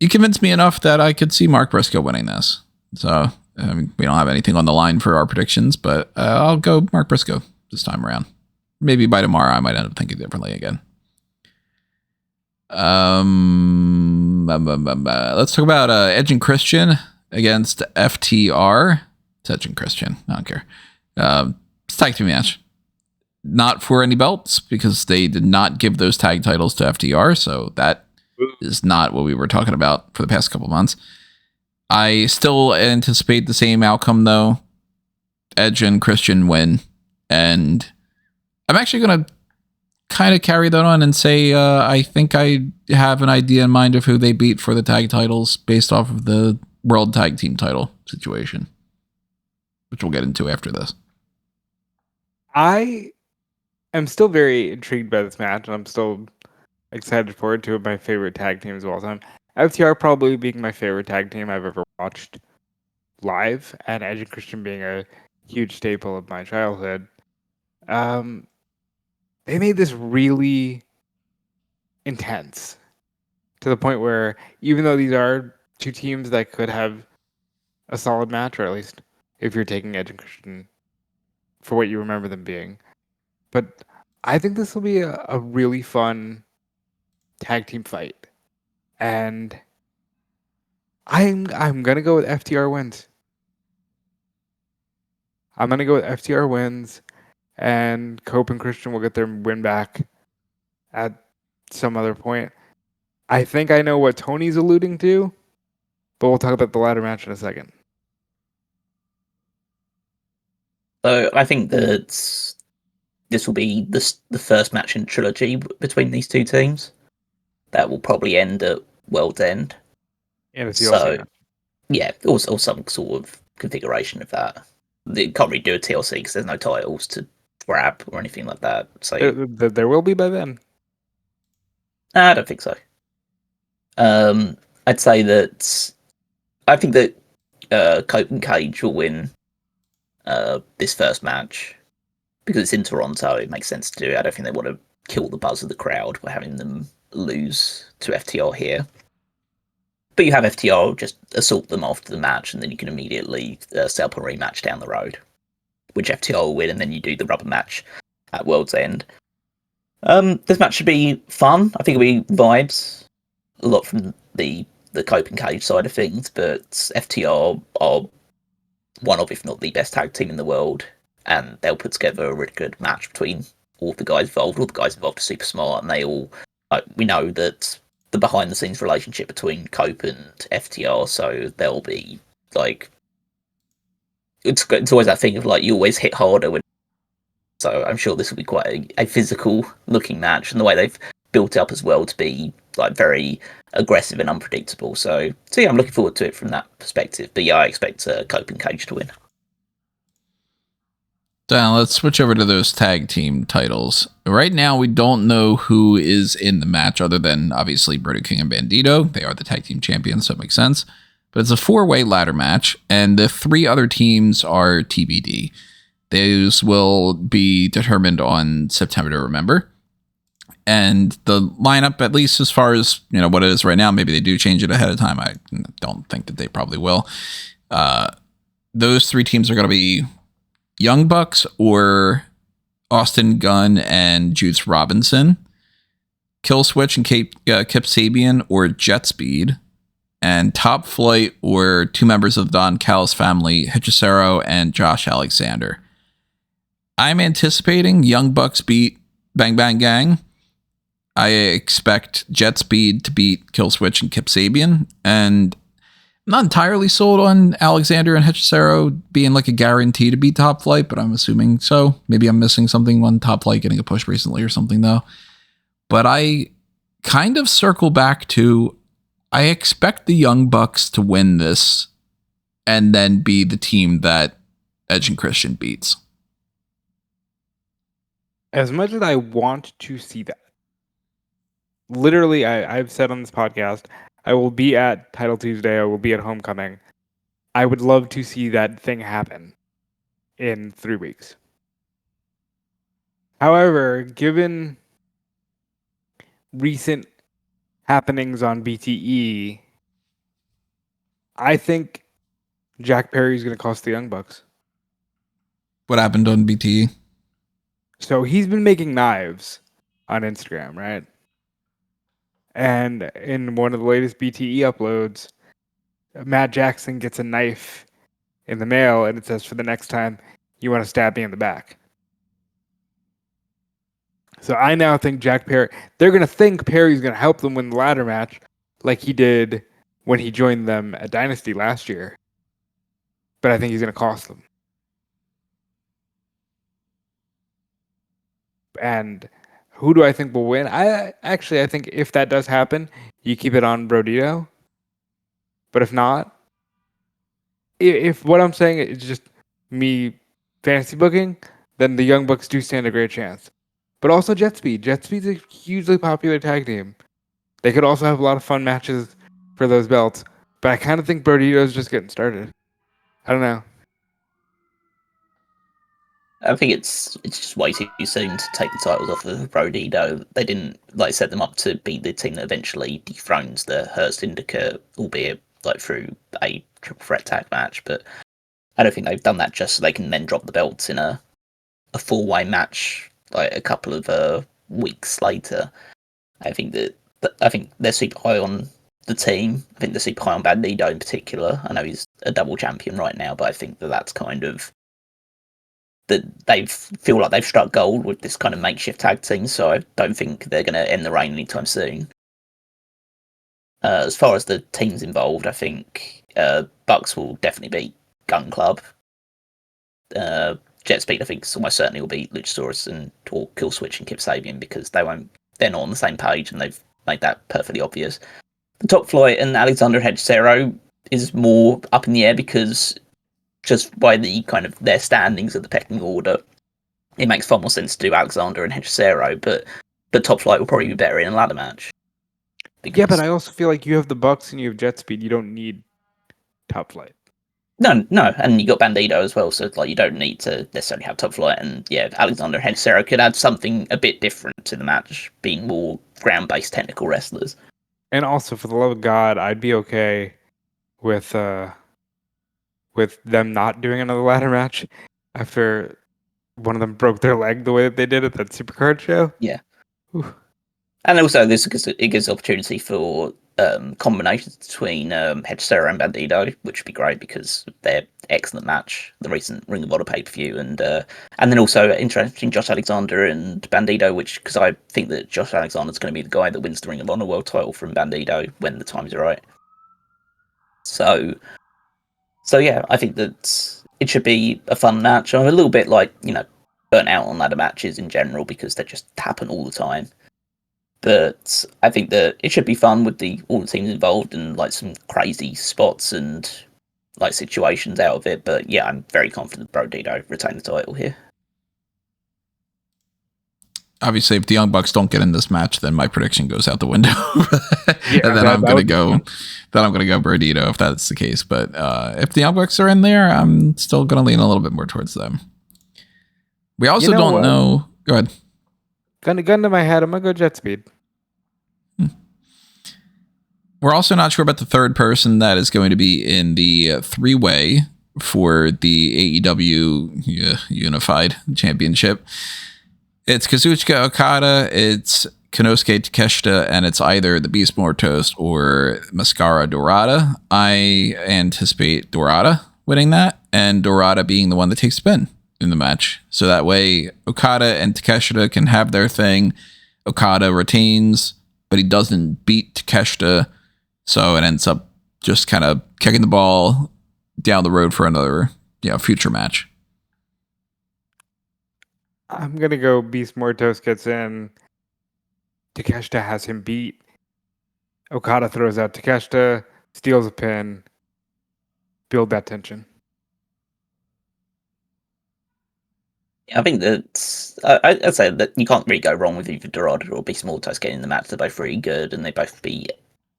Speaker 1: you convinced me enough that I could see Mark Briscoe winning this. So I mean, we don't have anything on the line for our predictions, but I'll go Mark Briscoe this time around. Maybe by tomorrow, I might end up thinking differently again. Let's talk about Edge and Christian against FTR. It's Edge and Christian. I don't care. It's a tag team match. Not for any belts because they did not give those tag titles to FTR. So that is not what we were talking about for the past couple months. I still anticipate the same outcome, though. Edge and Christian win. And I'm actually going to kind of carry that on and say I think I have an idea in mind of who they beat for the tag titles based off of the World Tag Team title situation, which we'll get into after this.
Speaker 3: I am still very intrigued by this match, and I'm still excited for it. Two of my favorite tag teams of all time. FTR probably being my favorite tag team I've ever watched live, and Edge and Christian being a huge staple of my childhood. They made this really intense to the point where even though these are two teams that could have a solid match, or at least if you're taking Edge and Christian for what you remember them being, but I think this will be a really fun tag team fight. And I'm gonna go with FTR wins. I'm gonna go with FTR wins, and Cope and Christian will get their win back at some other point. I think I know what Tony's alluding to, but we'll talk about the ladder match in a second.
Speaker 2: So I think that this will be the first match in trilogy between these two teams. That will probably end at World's End.
Speaker 3: Yeah,
Speaker 2: so, yeah, or some sort of configuration of that. They can't really do a TLC because there's no titles to grab or anything like that. So
Speaker 3: there will be by then.
Speaker 2: I don't think so. I'd say that I think that Cope and Cage will win this first match because it's in Toronto. It makes sense to do it. I don't think they want to kill the buzz of the crowd by having them lose to FTR here. But you have FTR just assault them after the match, and then you can immediately set up a rematch down the road, which FTR will win, and then you do the rubber match at World's End. This match should be fun. I think it'll be vibes a lot from the Cope and Cage side of things, but FTR are one of, if not the best tag team in the world, and they'll put together a really good match between all the guys involved. All the guys involved are super smart, and they all we know that the behind the scenes relationship between Cope and FTR, so they'll be like it's always that thing of like you always hit harder when. So I'm sure this will be quite a physical looking match, and the way they've built it up as well to be like very aggressive and unpredictable. So yeah, I'm looking forward to it from that perspective. But yeah, I expect Cope and Cage to win.
Speaker 1: Now let's switch over to those tag team titles. Right now, we don't know who is in the match other than obviously Brody King and Bandito. They are the tag team champions, so it makes sense. But it's a 4-way ladder match, and the 3 other teams are TBD. Those will be determined on September to Remember. And the lineup, at least as far as what it is right now, maybe they do change it ahead of time. I don't think that they probably will. Those 3 teams are going to be Young Bucks or Austin Gunn and Juice Robinson, Killswitch and Kip Sabian or Jet Speed, and Top Flight or 2 members of the Don Callis family, Hechicero and Josh Alexander. I'm anticipating Young Bucks beat Bang Bang Gang. I expect Jet Speed to beat Killswitch and Kip Sabian, and not entirely sold on Alexander and Hechicero being like a guarantee to be top flight, but I'm assuming so. Maybe I'm missing something on top flight getting a push recently or something though. But I kind of circle back to, I expect the Young Bucks to win this and then be the team that Edge and Christian beats.
Speaker 3: As much as I want to see that, literally, I've said on this podcast, I will be at Title Tuesday. I will be at Homecoming. I would love to see that thing happen in 3 weeks. However, given recent happenings on BTE, I think Jack Perry's going to cost the Young Bucks.
Speaker 1: What happened on BTE?
Speaker 3: So he's been making knives on Instagram, right? And in one of the latest BTE uploads, Matt Jackson gets a knife in the mail, and it says, "For the next time you want to stab me in the back." So I now think Jack Perry, they're going to think Perry's going to help them win the ladder match like he did when he joined them at Dynasty last year. But I think he's going to cost them. And who do I think will win? I think if that does happen, you keep it on Brodito. But if not, if what I'm saying is just me fantasy booking, then the Young Bucks do stand a great chance. But also Jet Speed. Jet Speed's a hugely popular tag team. They could also have a lot of fun matches for those belts. But I kind of think Brodito's just getting started. I don't know.
Speaker 2: I think it's just way too soon to take the titles off of Brodito. They didn't set them up to be the team that eventually dethrones the Hurt Syndicate, albeit through a triple threat tag match. But I don't think they've done that just so they can then drop the belts in a 4-way match a couple of weeks later. I think they're super high on the team. I think they're super high on Bandito in particular. I know he's a double champion right now, but I think that's kind of that they feel like they've struck gold with this kind of makeshift tag team, so I don't think they're going to end the reign anytime soon. As far as the teams involved, I think Bucks will definitely beat Gun Club. Jet Speed, I think, almost certainly will beat Luchasaurus or Killswitch and Kip Sabian because they're not on the same page, and they've made that perfectly obvious. The Top Flight and Alexander Hechicero is more up in the air because just by the kind of their standings of the pecking order, it makes far more sense to do Alexander and Hechicero, but Top Flight will probably be better in a ladder match.
Speaker 3: Yeah, but I also feel like you have the Bucks and you have Jet Speed. You don't need Top Flight.
Speaker 2: No, and you got Bandito as well, so you don't need to necessarily have Top Flight. And yeah, Alexander and Hechicero could add something a bit different to the match, being more ground-based technical wrestlers.
Speaker 3: And also, for the love of God, I'd be okay with them not doing another ladder match after one of them broke their leg the way that they did at that Supercard show.
Speaker 2: Yeah.
Speaker 3: Ooh.
Speaker 2: And also, it gives opportunity for combinations between Hechicero and Bandito, which would be great because they're excellent match, the recent Ring of Honor pay-per-view, and then also interesting Josh Alexander and Bandito, because I think that Josh Alexander's going to be the guy that wins the Ring of Honor World title from Bandito when the time's right. So yeah, I think that it should be a fun match. I'm a little bit burnt out on ladder matches in general because they just happen all the time. But I think that it should be fun with all the teams involved and some crazy spots and situations out of it. But yeah, I'm very confident Brodito retain the title here.
Speaker 1: Obviously, if the Young Bucks don't get in this match, then my prediction goes out the window.
Speaker 3: Yeah,
Speaker 1: and then I'm gonna go Brodito if that's the case. But if the Young Bucks are in there, I'm still gonna lean a little bit more towards them. We also don't know. Go ahead.
Speaker 3: Gun to my head, I'm gonna go Jet Speed.
Speaker 1: We're also not sure about the third person that is going to be in the 3-way for the AEW Unified Championship. It's Kazuchika Okada, it's Konosuke Takeshita, and it's either the Beast Mortos or Mascara Dorada. I anticipate Dorada winning that, and Dorada being the one that takes spin in the match. So that way, Okada and Takeshita can have their thing. Okada retains, but he doesn't beat Takeshita, so it ends up just kind of kicking the ball down the road for another, future match.
Speaker 3: I'm gonna go Beast Mortos gets in. Takeshita has him beat. Okada throws out Takeshita, steals a pin. Build that tension.
Speaker 2: I think that I'd say that you can't really go wrong with either Dorado or Beast Mortos getting in the match. They're both really good, and they both be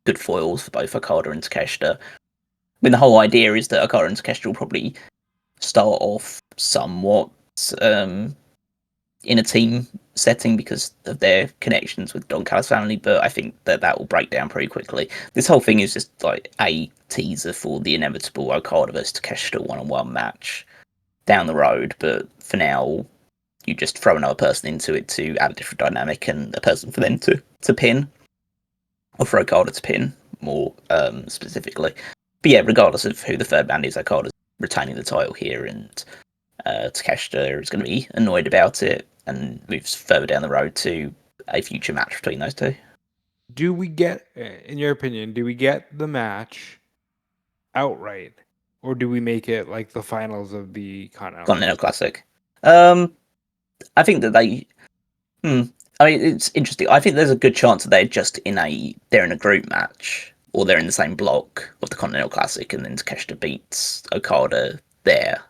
Speaker 2: good foils for both Okada and Takeshita. I mean, the whole idea is that Okada and Takeshita will probably start off somewhat in a team setting because of their connections with Don Callis family, but I think that will break down pretty quickly. This whole thing is just like a teaser for the inevitable Okada versus Takeshita one-on-one match down the road, but for now, you just throw another person into it to add a different dynamic and a person for them to pin, or for Okada to pin more specifically. But yeah, regardless of who the third man is, Okada's retaining the title here, and Takeshita is going to be annoyed about it and moves further down the road to a future match between those two.
Speaker 3: Do we get, in your opinion, do we get the match outright, or do we make it like the finals of the
Speaker 2: Continental Classic? I think that they. I mean, it's interesting. I think there's a good chance that they're in a group match, or they're in the same block of the Continental Classic, and then Takeshita beats Okada there,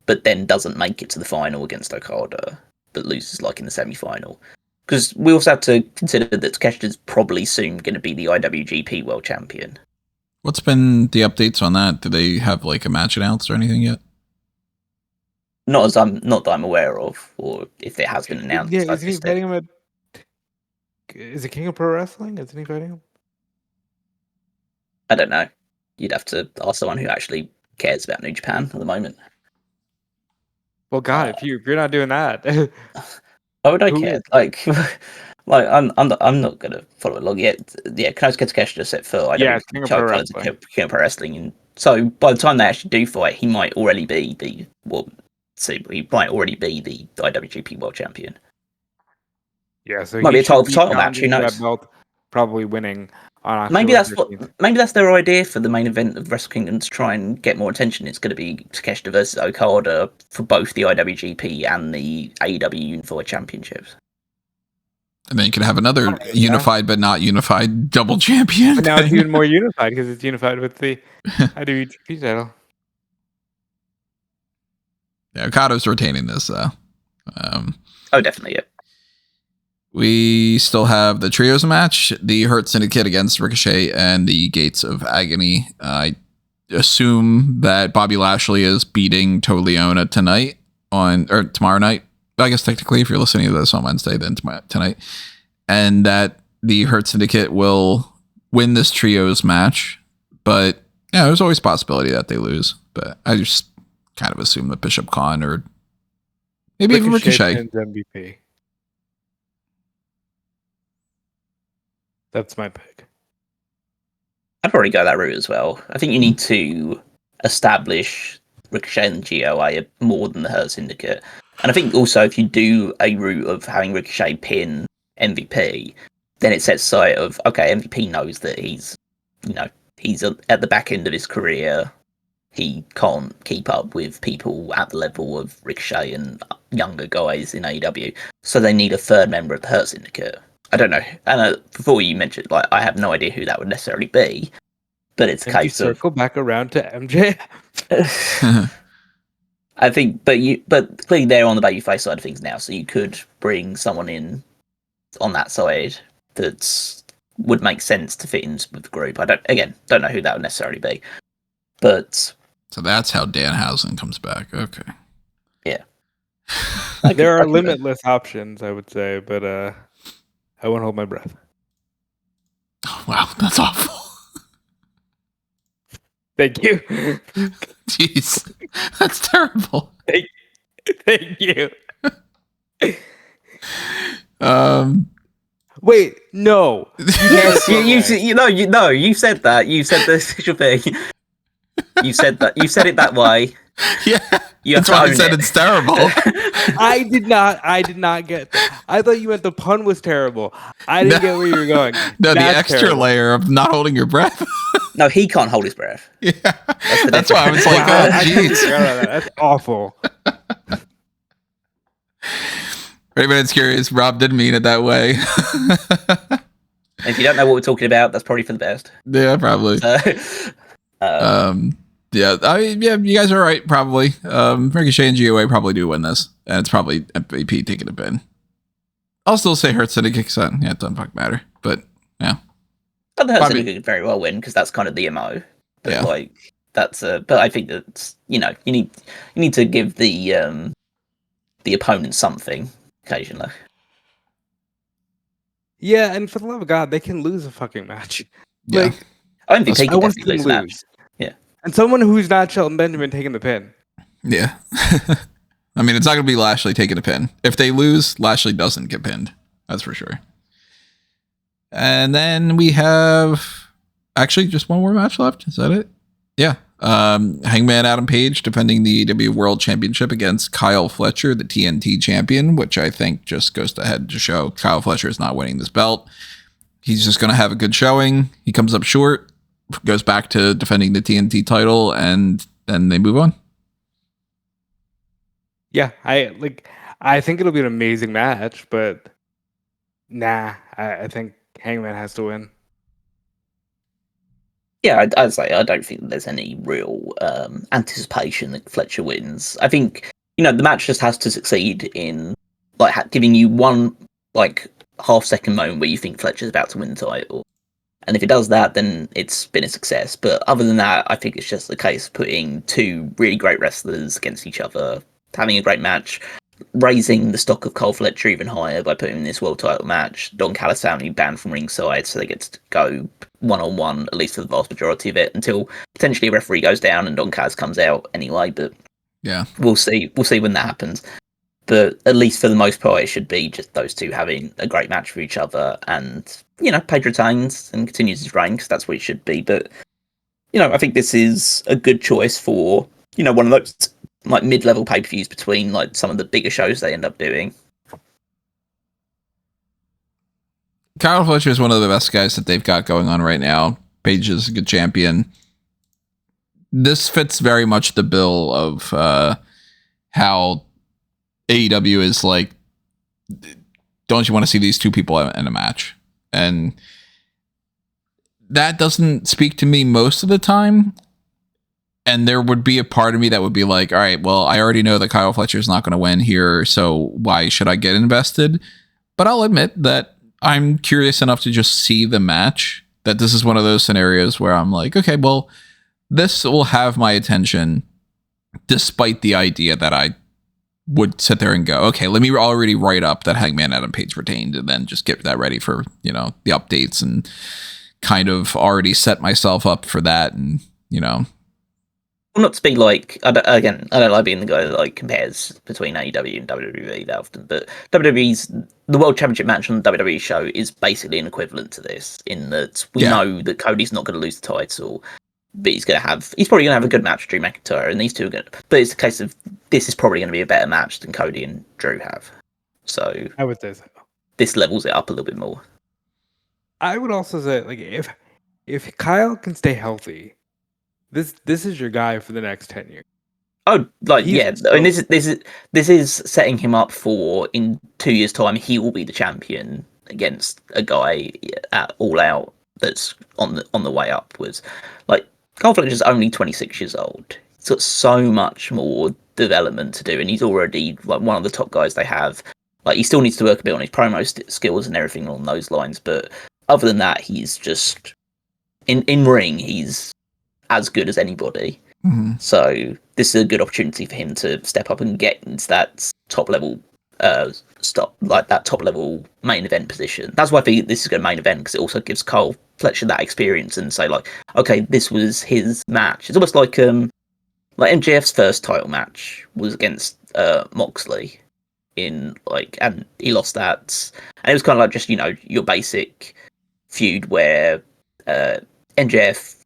Speaker 2: but then doesn't make it to the final against Okada, but loses like in the semi-final. Because we also have to consider that Takeshita's probably soon going to be the IWGP World Champion.
Speaker 1: What's been the updates on that? Do they have like a match announced or anything yet?
Speaker 2: Not that I'm aware of, or if there has been announced.
Speaker 3: Yeah, isn't he fighting him at? Is it King of Pro Wrestling? Isn't he fighting him?
Speaker 2: I don't know. You'd have to ask someone who actually cares about New Japan at the moment.
Speaker 3: Well, God, if you're not doing that,
Speaker 2: why would I care? Like I'm not gonna follow along yet. Yeah, Konosuke Takeshita set for
Speaker 3: King of Pro Wrestling.
Speaker 2: King of Pro Wrestling, and so by the time they actually do fight, he might already be the IWGP World Champion.
Speaker 3: Yeah, so
Speaker 2: might be a title match. Who knows?
Speaker 3: Belt, probably winning on October
Speaker 2: Maybe that's
Speaker 3: 13th.
Speaker 2: Maybe that's their idea for the main event of Wrestle Kingdom, to try and get more attention. It's going to be Takeshita versus Okada for both the IWGP and the AEW Unified Championships.
Speaker 1: And then you can have another unified but not unified double champion.
Speaker 3: But now it's even more unified because it's unified with the IWGP title.
Speaker 1: Yeah, Okada's retaining this, though.
Speaker 2: Oh, definitely, yeah.
Speaker 1: We still have the trios match, the Hurt Syndicate against Ricochet and the Gates of Agony. I assume that Bobby Lashley is beating Liona tonight or tomorrow night. I guess technically, if you're listening to this on Wednesday, then tonight. And that the Hurt Syndicate will win this trios match. But yeah, there's always a possibility that they lose. But I just kind of assume that Bishop Kaun or maybe even Ricochet.
Speaker 3: MVP. That's my pick.
Speaker 2: I'd probably go that route as well. I think you need to establish Ricochet and GOA more than the Hurt Syndicate. And I think also if you do a route of having Ricochet pin MVP, then it sets sight of, okay, MVP knows that he's at the back end of his career. He can't keep up with people at the level of Ricochet and younger guys in AEW. So they need a third member of the Hurt Syndicate. I don't know. And before you mentioned, like, I have no idea who that would necessarily be. But it's a case of
Speaker 3: circle back around to MJ.
Speaker 2: I think, but clearly they're on the babyface side of things now, so you could bring someone in on that side that would make sense to fit in with the group. I don't know who that would necessarily be, but
Speaker 1: so that's how Danhausen comes back. Okay,
Speaker 2: yeah.
Speaker 3: There are limitless options, I would say, but I won't hold my breath.
Speaker 1: Oh, wow, that's awful.
Speaker 3: Thank you.
Speaker 1: Jeez, that's terrible.
Speaker 3: Thank you.
Speaker 2: Wait, no. You said that. You said the official thing. You said that. You said it that way.
Speaker 1: Yeah.
Speaker 2: You have
Speaker 1: That's why I
Speaker 2: to
Speaker 1: said
Speaker 2: own
Speaker 1: it's terrible.
Speaker 3: I did not get that. I thought you meant the pun was terrible. I didn't get where you were going.
Speaker 1: No, the
Speaker 3: That's
Speaker 1: extra
Speaker 3: terrible.
Speaker 1: layer of not holding your breath.
Speaker 2: No, he can't hold his breath.
Speaker 1: Yeah,
Speaker 2: the
Speaker 1: that's why I was like,
Speaker 3: Wow,
Speaker 1: oh,
Speaker 3: I totally
Speaker 1: jeez.
Speaker 3: forgot about that. That's awful.
Speaker 1: For anybody that's curious, Rob didn't mean it that way.
Speaker 2: If you don't know what we're talking about, that's probably for the best.
Speaker 1: Yeah, probably.
Speaker 2: So,
Speaker 1: yeah, you guys are right, probably. Ricochet and GOA probably do win this, and it's probably MVP taking a pin. I'll still say Hurt Syndicate, so yeah, it doesn't fucking matter. But yeah,
Speaker 2: I think Syndicate could very well win because that's kind of the MO. But
Speaker 1: Yeah.
Speaker 2: like that's but I think that you need to give the opponent something occasionally.
Speaker 3: Yeah, and for the love of God, they can lose a fucking match.
Speaker 1: yeah.
Speaker 3: Like,
Speaker 2: MVP
Speaker 3: I
Speaker 2: can
Speaker 3: want
Speaker 2: definitely
Speaker 3: them
Speaker 2: lose
Speaker 3: to
Speaker 2: a match.
Speaker 3: lose.
Speaker 2: Yeah.
Speaker 3: And someone who's not Shelton Benjamin taking the pin.
Speaker 1: Yeah. I mean, it's not going to be Lashley taking a pin. If they lose, Lashley doesn't get pinned. That's for sure. And then we have actually just one more match left. Is that it? Yeah. Hangman Adam Page defending the AEW World Championship against Kyle Fletcher, the TNT champion, which I think just goes ahead to show Kyle Fletcher is not winning this belt. He's just going to have a good showing. He comes up short, goes back to defending the TNT title, and then they move on.
Speaker 3: Yeah, I think it'll be an amazing match, but I think Hangman has to win.
Speaker 2: Yeah, I'd say I don't think there's any real anticipation that Fletcher wins. I think the match just has to succeed in like giving you one like half-second moment where you think Fletcher's about to win the title, and if it does that, then it's been a success. But other than that, I think it's just a case of putting two really great wrestlers against each other, having a great match, raising the stock of Kyle Fletcher even higher by putting him in this world title match. Don Callis only banned from ringside, so they get to go one-on-one, at least for the vast majority of it, until potentially a referee goes down and Don Callis comes out anyway. But
Speaker 1: yeah,
Speaker 2: we'll see when that happens. But at least for the most part, it should be just those two having a great match for each other, and Page retains and continues his reign because that's what it should be. But I think this is a good choice for one of those like mid-level pay-per-views between like some of the bigger shows they end up doing.
Speaker 1: Kyle Fletcher is one of the best guys that they've got going on right now. Page is a good champion. This fits very much the bill of how AEW is like, don't you want to see these two people in a match? And that doesn't speak to me most of the time. And there would be a part of me that would be like, all right, well, I already know that Kyle Fletcher is not going to win here, so why should I get invested? But I'll admit that I'm curious enough to just see the match, that this is one of those scenarios where I'm like, okay, well, this will have my attention, despite the idea that I would sit there and go, okay, let me already write up that Hangman Adam Page retained, and then just get that ready for, the updates, and kind of already set myself up for that. And,
Speaker 2: Well, not to be like, I don't like being the guy that like compares between AEW and WWE that often, but the World Championship match on the WWE show is basically an equivalent to this, in that we know that Cody's not going to lose the title, but he's probably going to have a good match with Drew McIntyre, and these two are good. But it's a case of, this is probably going to be a better match than Cody and Drew have. So
Speaker 3: I would say so.
Speaker 2: This levels it up a little bit more.
Speaker 3: I would also say, like, if Kyle can stay healthy, this is your guy for the next 10 years.
Speaker 2: Oh, like, yeah. I mean, this is setting him up for, in 2 years' time, he will be the champion against a guy at All Out that's on the way upwards. Like, Kyle Fletcher's only 26 years old. He's got so much more development to do, and he's already like one of the top guys they have. Like, he still needs to work a bit on his promo skills and everything along those lines, but other than that, he's just in ring. He's as good as anybody.
Speaker 1: Mm-hmm.
Speaker 2: So this is a good opportunity for him to step up and get into that top level top level main event position. That's why I think this is a good main event, because it also gives Kyle Fletcher that experience and say, like, okay, this was his match. It's almost like MJF's first title match was against Moxley and he lost that, and it was kind of like just your basic feud where MJF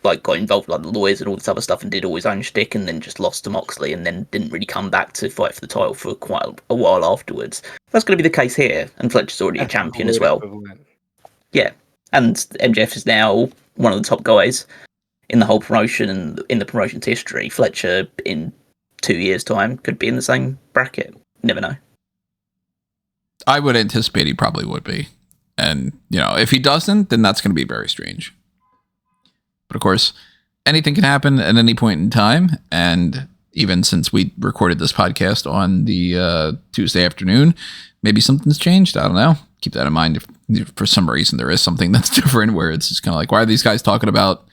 Speaker 2: like got involved with like the lawyers and all this other stuff and did all his own shtick and then just lost to Moxley and then didn't really come back to fight for the title for quite a while afterwards. That's going to be the case here, and Fletcher's already a champion as well.
Speaker 3: Equivalent.
Speaker 2: Yeah, and MJF is now one of the top guys in the whole promotion and in the promotion's history. Fletcher in 2 years' time could be in the same bracket. Never know.
Speaker 1: I would anticipate he probably would be. And, if he doesn't, then that's going to be very strange. But of course, anything can happen at any point in time. And even since we recorded this podcast on the Tuesday afternoon, maybe something's changed. I don't know. Keep that in mind if for some reason there is something that's different where it's just kind of like, why are these guys talking about,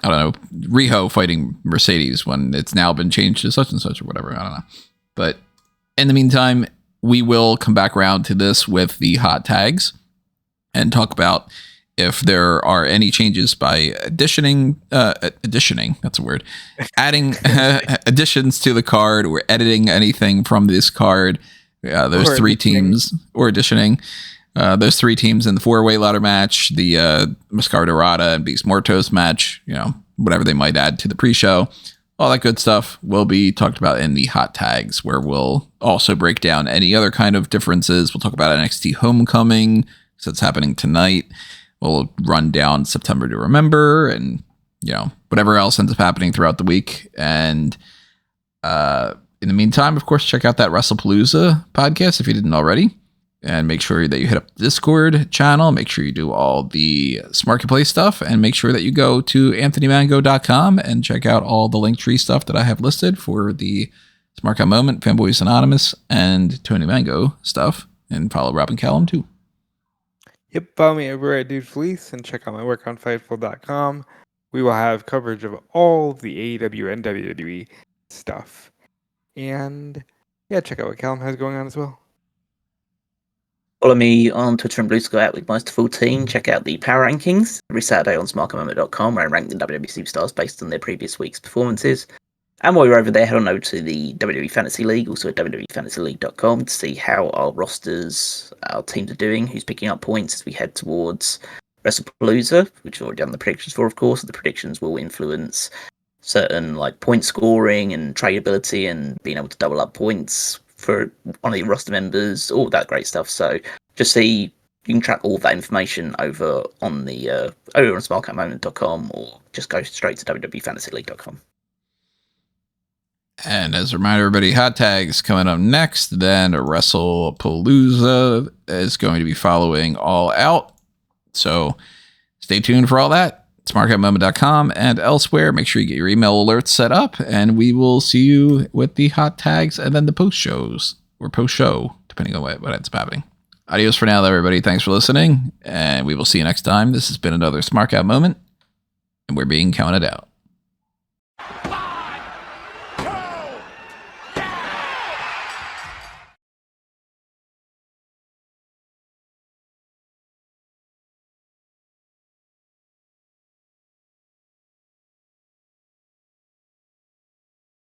Speaker 1: I don't know, Riho fighting Mercedes when it's now been changed to such and such or whatever. I don't know. But in the meantime, we will come back around to this with the hot tags and talk about if there are any changes by additioning, that's a word, adding additions to the card or editing anything from this card. Those or three teams, or additioning, those three teams in the 4-way ladder match, the Mascara Dorada and Beast Mortos match, whatever they might add to the pre-show. All that good stuff will be talked about in the hot tags, where we'll also break down any other kind of differences. We'll talk about NXT Homecoming, so it's happening tonight. We'll run down September to Remember and, whatever else ends up happening throughout the week. And in the meantime, of course, check out that WrestlePalooza podcast if you didn't already. And make sure that you hit up the Discord channel. Make sure you do all the Smarketplace stuff. And make sure that you go to anthonymango.com and check out all the Linktree stuff that I have listed for the Smark Out Moment, Fanboys Anonymous, and Tony Mango stuff. And follow Robin Callum too.
Speaker 3: Yep, follow me everywhere at Dude Fleece and check out my work on Fightful.com. We will have coverage of all the AEW and WWE stuff. And yeah, check out what Callum has going on as well.
Speaker 2: Follow me on Twitter and Blue Sky at Weekmeister14. Check out the Power Rankings every Saturday on smarkamoment.com, where I rank the WWE superstars based on their previous week's performances. And while you're over there, head on over to the WWE Fantasy League, also at WWEFantasyLeague.com, to see how our rosters, our teams are doing, who's picking up points as we head towards WrestlePalooza, which we've already done the predictions for, of course. The predictions will influence certain point scoring and tradability and being able to double up points for one of your roster members, all that great stuff. So just see, you can track all of that information over on the over on smarkamoment.com, or just go straight to WWEFantasyLeague.com.
Speaker 1: And as a reminder, everybody, hot tags coming up next. Then WrestlePalooza is going to be following All Out. So stay tuned for all that. SmarkOutMoment.com and elsewhere. Make sure you get your email alerts set up, and we will see you with the hot tags and then the post shows or post show, depending on what ends up happening. Adios for now, everybody. Thanks for listening, and we will see you next time. This has been another Smark Out Moment, and we're being counted out.